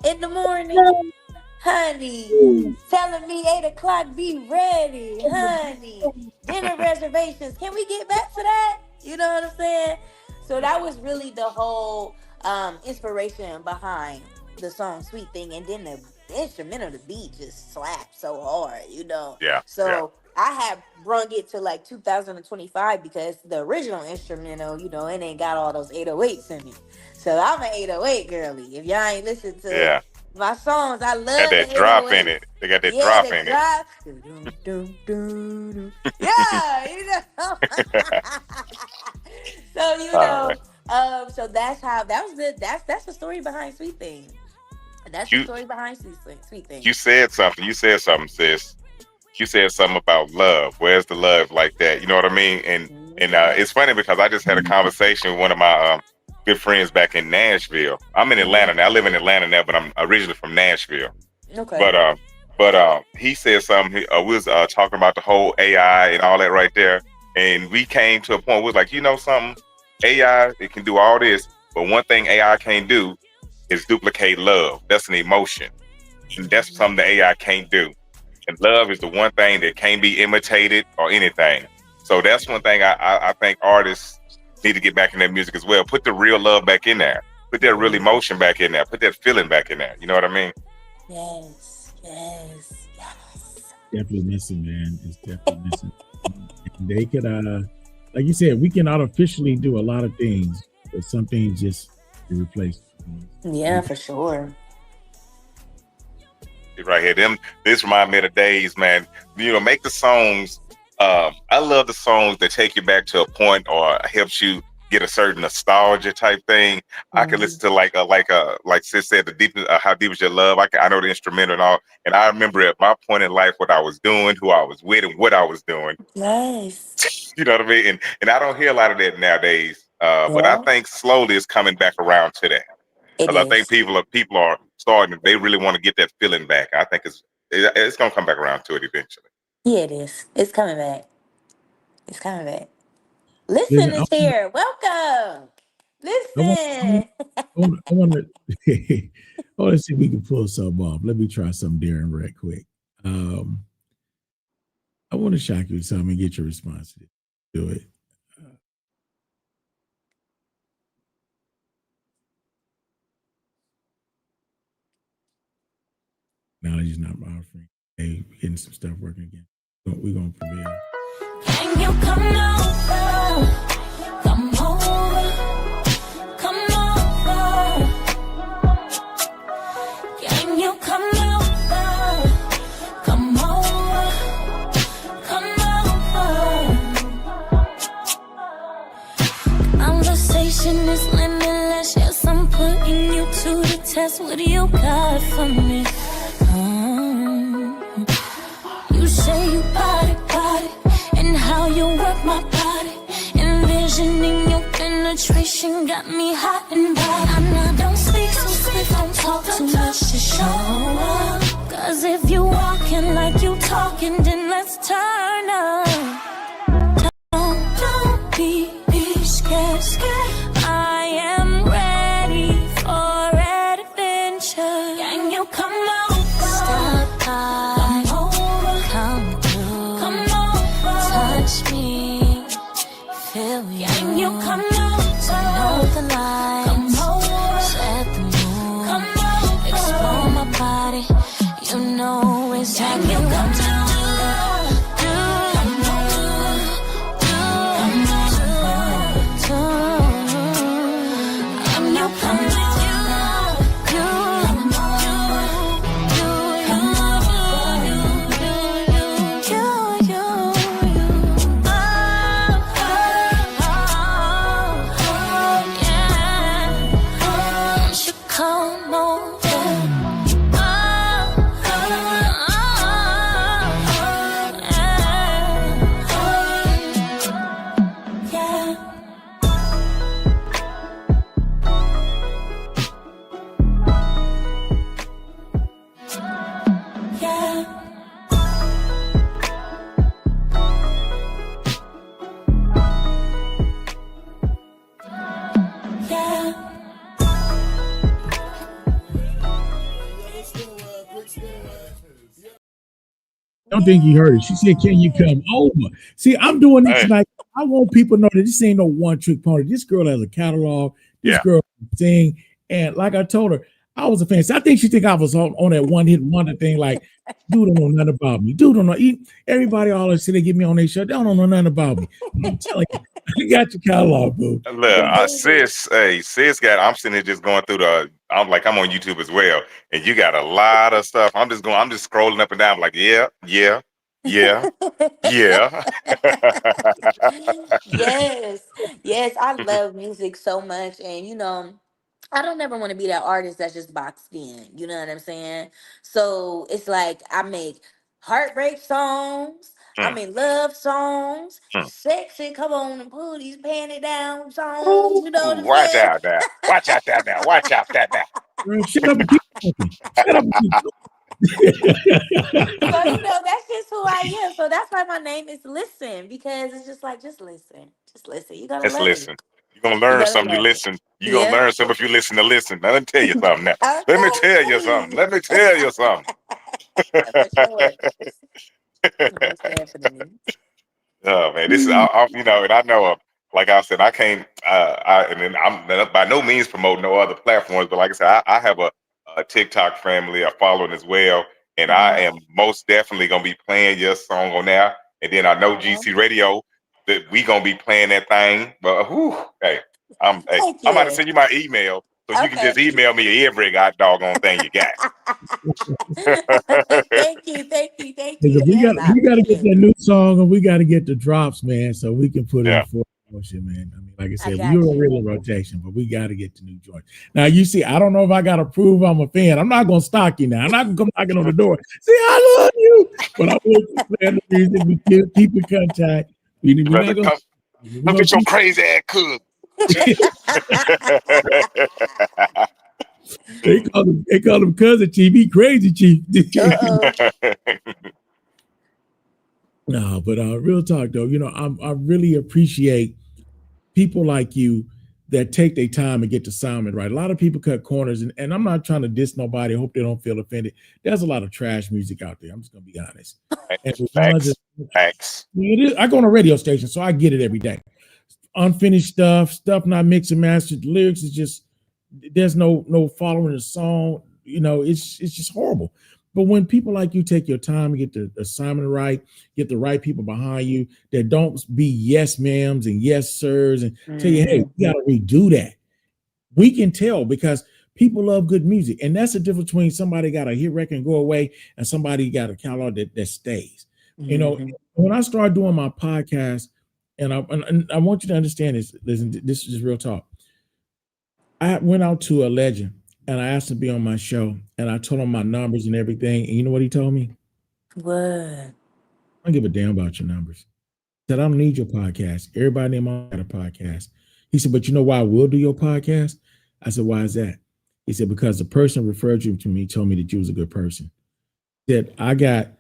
in the morning, honey. Telling me 8 o'clock, be ready, honey. Dinner reservations. Can we get back to that? You know what I'm saying? So that was really the whole inspiration behind the song Sweet Thing. And then the instrumental, the beat just slapped so hard, you know. Yeah. So I have brung it to like 2025 because the original instrumental, you know, it ain't got all those 808s in it. So I'm an 808 girly. If y'all ain't listened to my songs, I love got that the drop 808s. in it. They got that drop in it. Yeah, you know. So you know, so that's how that was that's the story behind Sweet Thing. That's the story behind Sweet Thing. You said something. Sis. You said something about love. Where's the love like that? You know what I mean? And it's funny because I just had a conversation with one of my good friends back in Nashville. I'm in Atlanta now. I live in Atlanta now, but I'm originally from Nashville. Okay. But he said something. We was talking about the whole AI and all that right there, and we came to a point where we was like, you know something, AI, it can do all this, but one thing AI can't do is duplicate love. That's an emotion, and that's something the AI can't do. And love is the one thing that can't be imitated or anything. So that's one thing I think artists need to get back in their music as well. Put the real love back in there. Put that real emotion back in there. Put that feeling back in there. You know what I mean? Yes. Definitely missing, man. It's definitely missing. They could, like you said, we can artificially do a lot of things, but some things just be replaced. Yeah, for sure. Right here, this remind me of the days, man. You know, make the songs. I love the songs that take you back to a point or helps you get a certain nostalgia type thing. I can listen to like Sis said, the deep, how deep is your love? I know the instrumental and all, and I remember at my point in life what I was doing, who I was with, and what I was doing. Nice. You know what I mean? And I don't hear a lot of that nowadays. But I think slowly it's coming back around to that. Because I think people are starting. They really want to get that feeling back. I think it's gonna come back around to it eventually. Yeah, it is. It's coming back. Lizzen is here. Welcome. Listen. I want to see if we can pull something off. Let me try something, Darren, right quick. I want to shock you with something and get your response to it. Do it. Knowledge is not my offering. Hey, we're getting some stuff working again. We're going to prevail. Can you come over? Come over. Come over. Can you come over? Come over. Come over. Conversation is limitless. Yes, I'm putting you to the test. What do you got for me? You say you got it, and how you work my body. Envisioning your penetration got me hot and bad. I don't speak so swift, don't talk too much to show up. Cause if you walking like you talking, then let's turn up. Don't be scared. I am ready for adventure. Can you come over? Stop by. Come through. Come over. Touch me. Feel you. Can you come over? Turn off the lights. Come over. Set the mood. Come over. Explore my body. You know it's time. Can you come over? I don't think you heard it. She said, "Can you come over?" See, I'm doing this tonight. I want people to know that this ain't no one trick pony. This girl has a catalog. This girl can sing, and like I told her, I was a fan. So I think she think I was on that one hit wonder thing. Like, dude don't know nothing about me. Dude don't know. Everybody always say they get me on their show. They don't know nothing about me. I'm telling you, I got your catalog, boo. Look, sis got. I'm sitting here just going through I'm on YouTube as well, and you got a lot of stuff. I'm just scrolling up and down. Like, yeah. Yes, yes, I love music so much, and I don't ever want to be that artist that's just boxed in. You know what I'm saying? So it's like I make heartbreak songs, I make love songs, sexy, come on and pull these panty down songs. You know what I'm Watch saying? out now. Watch out that now. Watch out that now. Shut up and keep talking. Shut up and keep talking. So that's just who I am. So that's why my name is Lizzen, because it's just like just listen. Just listen. You're gonna Let's love it. listen. You're gonna You're learn gonna something. You love it. listen. You're gonna Yeah. learn something if you listen to listen. Now, let me tell you something now. Okay. Let me tell you something. Let me tell you something. For sure. Most definitely. Oh man, this is and I know, like I said, I can't. And then I'm by no means promoting no other platforms, but like I said, I have a TikTok family, a following as well, and I am most definitely gonna be playing your song on there. And then I know GC Radio that we gonna be playing that thing. But hey, Thank I'm about to you. send you my email so you can just Okay. email me every doggone thing you got. Thank you. Thank you. Thank you. We Yes, got I we got to get appreciate that it. new song and we got to get the drops, man, so we can put it in Yeah. full motion, man. I mean, like I I said, got you're you. really in rotation, but we got to get the new joint. Now, you see, I don't know if I got to prove I'm a fan. I'm not gonna stalk you now. I'm not gonna come knocking on the door. See, I love you, but I will keep playing the music. We keep in contact. We're not gonna. Come get your crazy ass cook. They call him Cousin Chief. He crazy Chief. No, but real talk though, I really appreciate people like you that take their time and get the sound right. A lot of people cut corners, and I'm not trying to diss nobody. I hope they don't feel offended. There's a lot of trash music out there. I'm just gonna be honest. And Facts. I go on a radio station, so I get it every day. Unfinished stuff not mixed and mastered. The lyrics is just there's no following the song. It's just horrible. But when people like you take your time and get the assignment right, get the right people behind you that don't be yes ma'ams and yes sirs and tell you, hey, we got to redo that. We can tell because people love good music, and that's the difference between somebody got a hit record and go away and somebody got a catalog that stays. When I started doing my podcast, and I want you to understand this. Listen, this is real talk. I went out to a legend and I asked him to be on my show, and I told him my numbers and everything. And you know what he told me? What? I don't give a damn about your numbers. He said, I don't need your podcast. Everybody in my got a podcast. He said, but you know why I will do your podcast? I said, why is that? He said, because the person referred you to me told me that you was a good person. He said, I got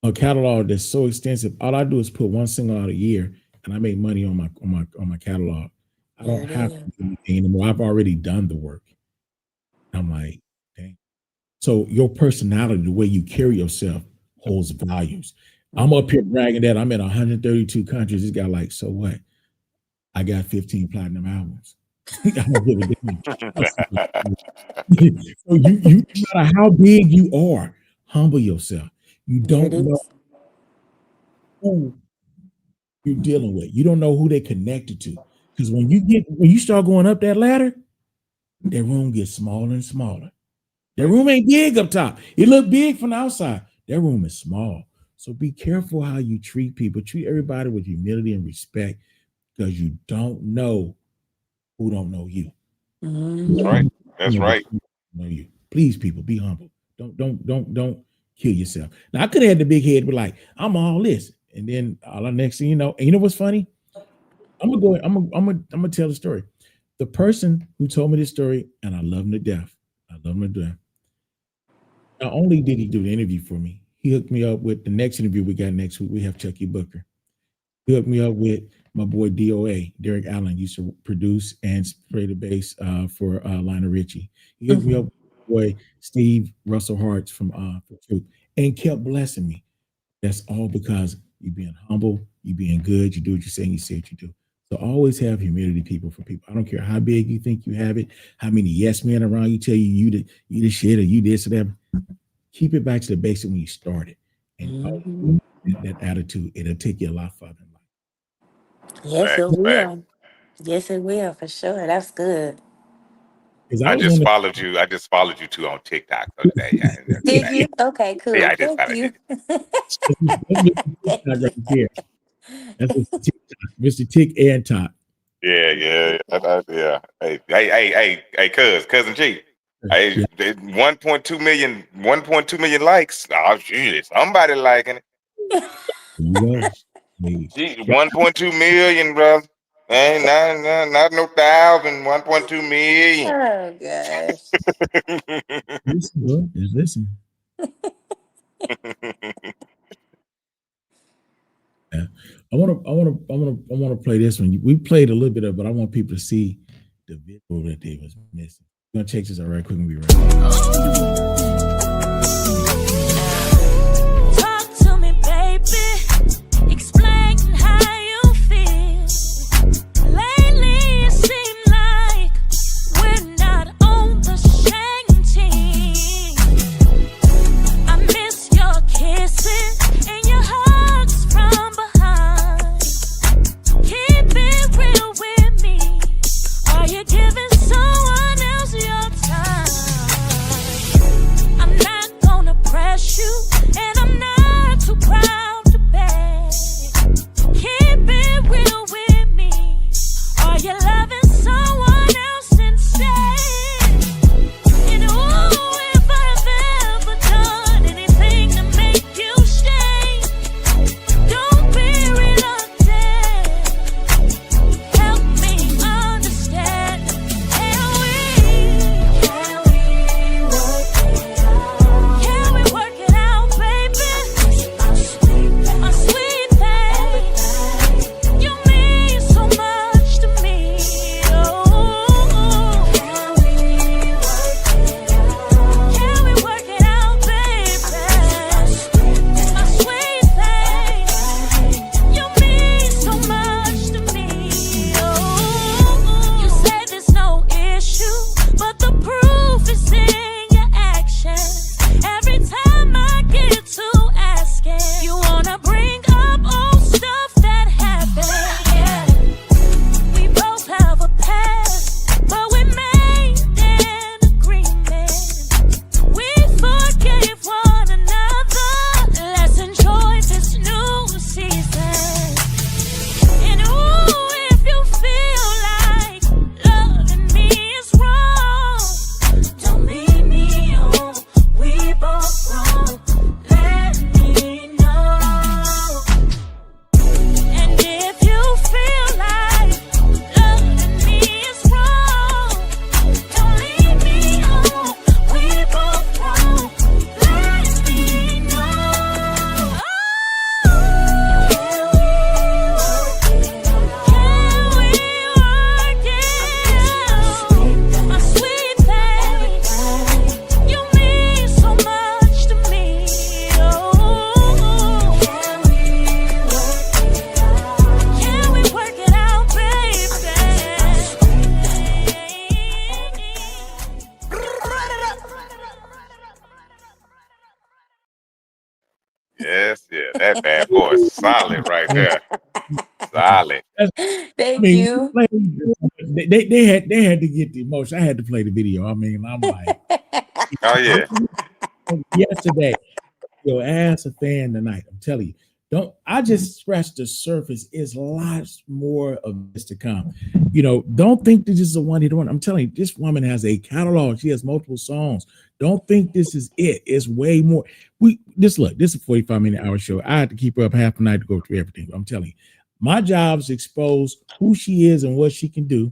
a catalog that's so extensive. All I do is put one single out a year, and I make money on my catalog. I don't have to do anything anymore. I've already done the work. I'm like, dang. So your personality, the way you carry yourself, holds values. I'm up here bragging that I'm in 132 countries. This guy like, so what? I got 15 platinum albums. I don't give a damn. So you no matter how big you are, humble yourself. You don't know who you're dealing with. You don't know who they're connected to. Because when you start going up that ladder, that room gets smaller and smaller. That room ain't big up top. It look big from the outside. That room is small. So be careful how you treat people. Treat everybody with humility and respect, because you don't know who don't know you. That's right. That's right. Know you. Please, people, be humble. Don't kill yourself. Now I could have had the big head, but like, I'm all this, and then all the next thing you know, and you know what's funny? I'm gonna tell the story. The person who told me this story, and I love him to death. Not only did he do the interview for me, he hooked me up with the next interview we got next week. We have Chucky Booker. He hooked me up with my boy DOA, Derek Allen, used to produce and play the bass for Lionel Richie. He hooked me up boy Steve Russell Hart's from Truth, and kept blessing me. That's all because you being humble, you being good, you do what you say, and you say what you do. So always have humility, people, for people. I don't care how big you think you have it, how many yes men around you tell you the shit or you this or that. Keep it back to the basic when you started, and that attitude, it'll take you a lot further in life. Yes, it will. Yes, it will for sure. That's good. I just followed you. I just followed you too on TikTok the other day. Did you? Okay, cool. Yeah, I just Thank followed you. That's Mr. Tick and Top. Yeah. Hey, cousin Chief. Hey, 1.2 million likes. Oh shit, somebody liking it. 1.2 million, bro. Ain't not no 1,000, 1.2 million. Oh gosh. Listen. Yeah. I want to play this one. We played a little bit of it, but I want people to see the video that they was missing. I'm gonna check this out right quick and be right back. Talk to me, baby. Explain how you feel. Lately it seems like we're not on the same team. I miss your kisses and your hugs from behind. Keep it real with me. Are you giving someone else your time? I'm not gonna press you, and I'm not too proud to beg. Keep it real with me. Are you loving someone else instead? And ooh, if I've ever done anything to make you stay, don't be reluctant. Help me understand. Can we work it out, baby? My sweet thing, you mean so much to me. Oh, can we work it out, baby? My sweet thing, you mean so much to me. Oh, you said there's no issue, but the proof is in your actions. Every time I get to asking, you wanna bring up old stuff that happened. Yeah, we both have a past, but we made an agreement. We forgave one another. Let's enjoy this new season. And ooh, if you feel like loving me is wrong, don't leave me on. We both wrong. Let me know. And if you feel like loving me is wrong, don't leave me on. We both wrong. Let me know. Can we work it out? My sweet thing, you mean so much to me. Oh, can we work it out, baby? Yes, that bad boy is solid right there. Solid. Thank you. They had to get the emotion. I had to play the video. I mean, I'm like, Oh yeah. yesterday, yo, as a fan tonight, I'm telling you, I just scratched the surface. It's lots more of this to come. Don't think this is a one hit wonder. I'm telling you, this woman has a catalog. She has multiple songs. Don't think this is it. It's way more. This is a 45-minute hour show. I had to keep her up half the night to go through everything. I'm telling you, my job is to expose who she is and what she can do.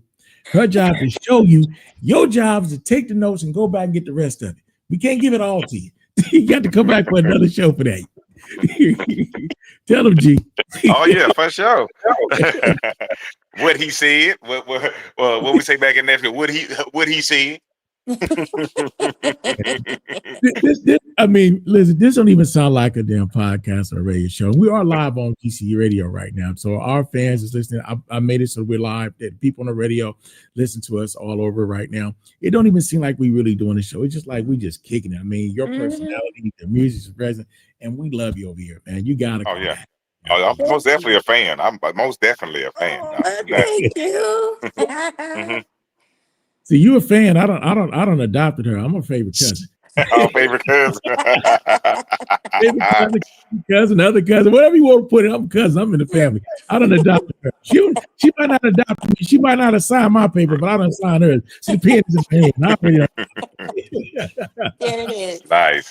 Her job is to show you. Your job is to take the notes and go back and get the rest of it. We can't give it all to you. You got to come back for another show for that. Tell him, G. Oh yeah, for sure. What he said, what we say back in Nashville, what he said. I mean, listen, this don't even sound like a damn podcast or a radio show. We are live on GC Radio right now. So our fans is listening. I made it so we're live, that people on the radio listen to us all over right now. It don't even seem like we really doing the show. It's just like we just kicking it. I mean, your personality, the music's present, and we love you over here, man. You gotta come back. Oh, I'm most definitely a fan. I'm most definitely a fan. Thank you. See, you a fan. I don't adopted her. I'm a favorite cousin. Oh, favorite cousin. Favorite cousin, other cousin, whatever you want to put it. I'm cousin. I'm in the family. I don't adopt her. She might not adopt me. She might not have signed my paper, but I don't sign hers. She depends on me. There it is.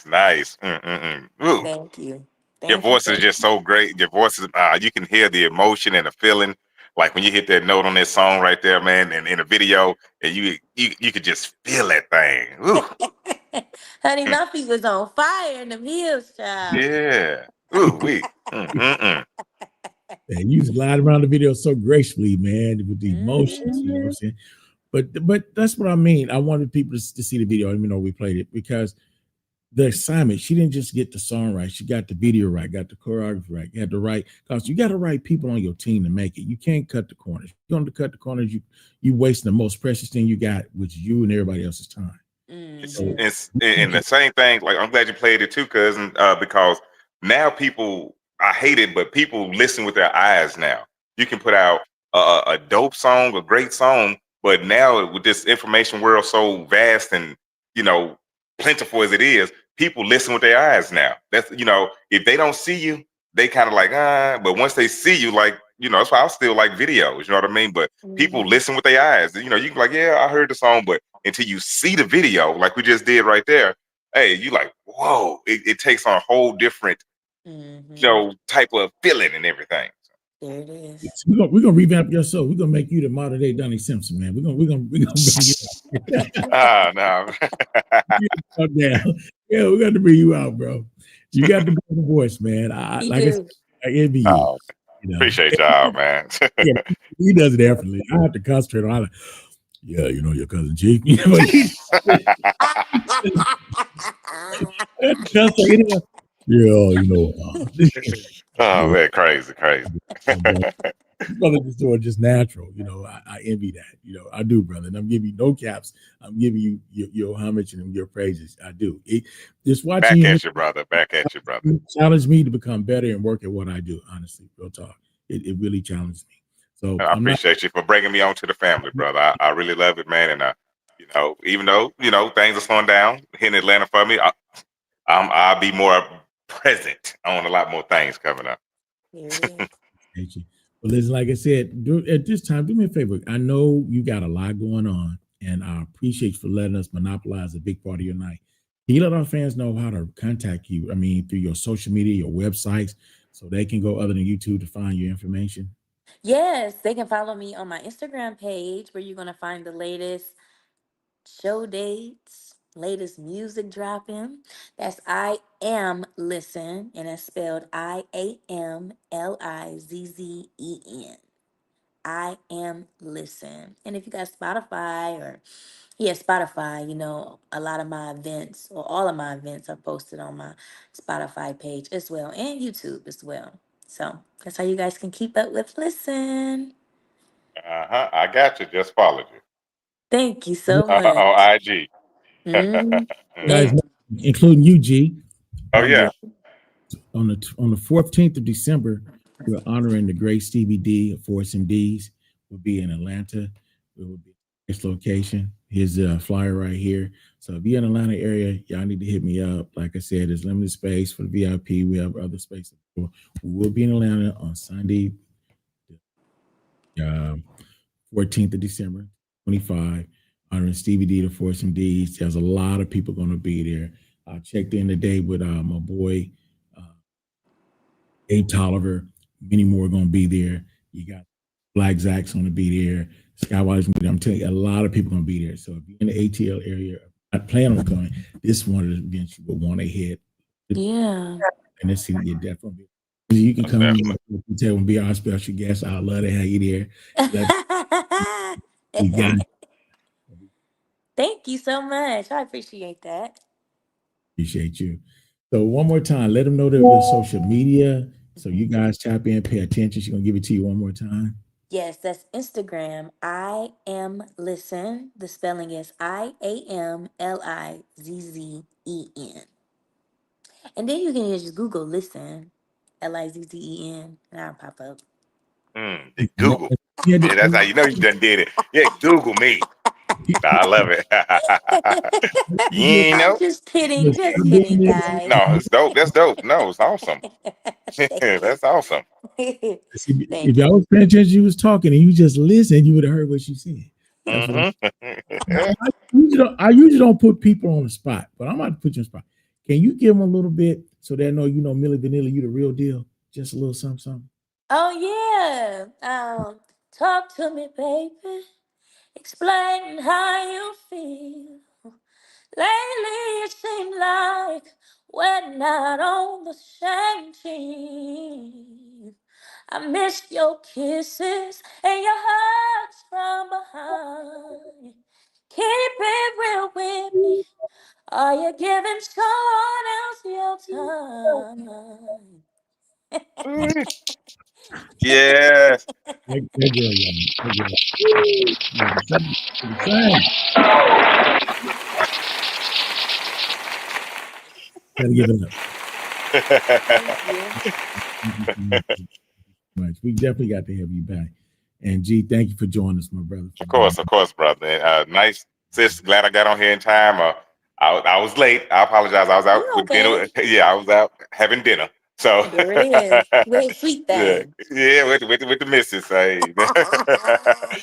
Nice. Ooh. Thank you. Your voice is just so great. Your voice is, you can hear the emotion and the feeling. Like when you hit that note on that song right there, man, and in a video, and you could just feel that thing. Ooh. Honey, my feet was on fire in them heels, child. Yeah. Ooh, Man, you glide around the video so gracefully, man, with the emotions. You know what I'm saying? But that's what I mean. I wanted people to see the video, even though we played it, because the assignment, she didn't just get the song right. She got the video right, got the choreography right, you had the right, because you got the right people on your team to make it. You can't cut the corners. If you're going to cut the corners, you wasting the most precious thing you got, which is you and everybody else's time. It's and the same thing. Like, I'm glad you played it too, cousin, because now people, I hate it, but people listen with their eyes now. You can put out a dope song, a great song, but now with this information world so vast and, plentiful as it is, people listen with their eyes now. That's, if they don't see you, they kind of like, but once they see you, like, that's why I still like videos, you know what I mean? But people listen with their eyes. You can be like, yeah, I heard the song, but until you see the video, like we just did right there, hey, you like, whoa, it takes on a whole different, type of feeling and everything. There it is. We're gonna revamp your show. We're gonna make you the modern day Donnie Simpson, man. We're gonna bring you. No. Yeah, we got to bring you out, bro. You got the voice, man. I envy you. Appreciate y'all, man. Yeah, he does it effortlessly. I have to concentrate on it. Yeah, your cousin Chief. Oh man, crazy. Brother, just doing just natural. I envy that. I do, brother. And I'm giving you no caps. I'm giving you your homage and your praises. I do. Just watching back at you, brother. Challenge me to become better and work at what I do. Honestly, real talk. It really challenged me. So I appreciate you for bringing me on to the family, brother. I really love it, man. And even though things are slowing down here in Atlanta for me, I'll be more present on a lot more things coming up. Thank you. Well, listen, like I said, at this time, do me a favor. I know you got a lot going on, and I appreciate you for letting us monopolize a big part of your night. Can you let our fans know how to contact you? I mean, through your social media, your websites, so they can go other than YouTube to find your information? Yes, they can follow me on my Instagram page, where you're going to find the latest show dates, latest music dropping. That's I Am Lizzen, and it's spelled IAMLIZZEN. I Am Lizzen. And if you got Spotify Spotify, a lot of my events, or all of my events, are posted on my Spotify page as well, and YouTube as well. So that's how you guys can keep up with Lizzen. I got you. Just followed you. Thank you so much. On IG. Guys, including you, G. Oh yeah. On the 14th of December, we're honoring the great Stevie D of Force and D's. We'll be in Atlanta. We will be at this location. Here's a flyer right here. So if you're in the Atlanta area, y'all need to hit me up. Like I said, there's limited space for the VIP. We have other spaces. We will be in Atlanta on Sunday, 14th of December, 25, honoring Stevie D, the Force and D's. There's a lot of people going to be there. I checked in today with my boy, Abe Tolliver. Many more are going to be there. You got Black Zach's going to be there. Skywire's going to be there. I'm telling you, a lot of people are going to be there. So if you're in the ATL area, I plan on going. This one of the events you would want to hit. Yeah. And let's see, you definitely. You can come and tell and be our special guest. I'd love to have you there. We got it. Thank you so much. I appreciate that. Appreciate you. So one more time, let them know their social media. So you guys tap in, pay attention. She's gonna give it to you one more time. Yes, that's Instagram. I am Lizzen. The spelling is IAMLIZZEN. And then you can just Google Listen, LIZZEN, and I'll pop up. Google. Yeah, Yeah, that's how you know you done did it. Yeah, Google me. I love it. You I'm know? just kidding, guys. No, it's dope. That's dope. No, it's awesome. Thank you. That's awesome. If y'all was paying attention, you was talking and you just listened, you would have heard what she said. I usually don't put people on the spot, but I'm about to put you on the spot. Can you give them a little bit so they know you know Milli Vanilli, you the real deal? Just a little something, something. Oh yeah. Talk to me, baby. Explain how you feel. Lately it seems like we're not on the same team. I missed your kisses and your hugs from behind. Keep it real with me. Are you giving someone else your time? Yes. That girl, gotta give it up. Thank you. We definitely got to have you back. And G, thank you for joining us, my brother. Of course, brother. Nice, sis. Glad I got on here in time. I was late. I apologize. I was out You're with okay. dinner. Yeah, I was out having dinner. So There it is. Wait, sweet thing. yeah, with the missus. Hey.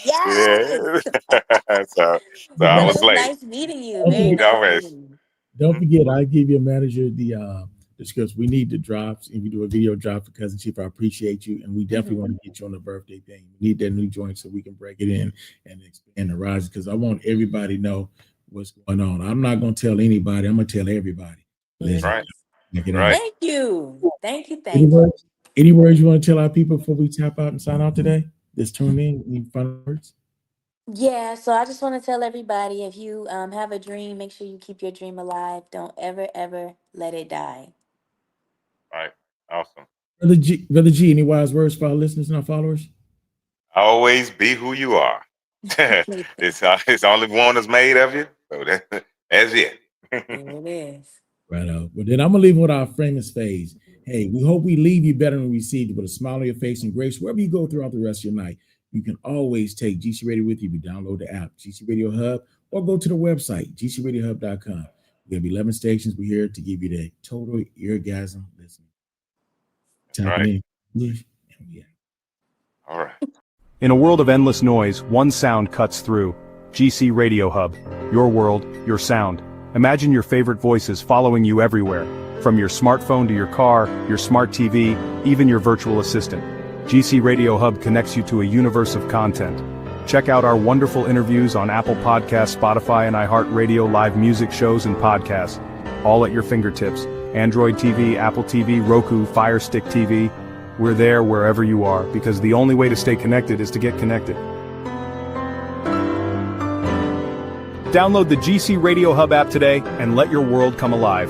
Yes. Yeah. so I Well, it was was late. nice meeting you. Very nice Always. meeting you. Don't forget, I give your manager the scripts. We need the drops, and we do a video drop for Cousin Chief. I appreciate you, and we definitely want to get you on the birthday thing. We need that new joint so we can break it in and expand the rise, because I want everybody to know what's going on. I'm not going to tell anybody. I'm going to tell everybody. Yes. Right. Right. Thank you. Thank you. Any words you want to tell our people before we tap out and sign out today? Just tune in. Any final words? Yeah, so I just want to tell everybody, if you have a dream, make sure you keep your dream alive. Don't ever let it die. Right. Awesome. Brother G, any wise words for our listeners and our followers? Always be who you are. it's only one that's made of you. So that's it. There it is. Right out. Well, then I'm gonna leave with our famous phase. Hey, we hope we leave you better than we received you, with a smile on your face and grace wherever you go throughout the rest of your night. You can always take GC Radio with you if you download the app, GC Radio Hub, or go to the website, gcradiohub.com. We have 11 stations. We're here to give you that total eargasm listening. Right. Yeah. All right. In a world of endless noise, one sound cuts through. GC Radio Hub. Your world, your sound. Imagine your favorite voices following you everywhere. From your smartphone to your car, your smart TV, even your virtual assistant. GC Radio Hub connects you to a universe of content. Check out our wonderful interviews on Apple Podcasts, Spotify, and iHeartRadio, live music shows and podcasts. All at your fingertips. Android TV, Apple TV, Roku, Fire Stick TV. We're there wherever you are, because the only way to stay connected is to get connected. Download the GC Radio Hub app today and let your world come alive.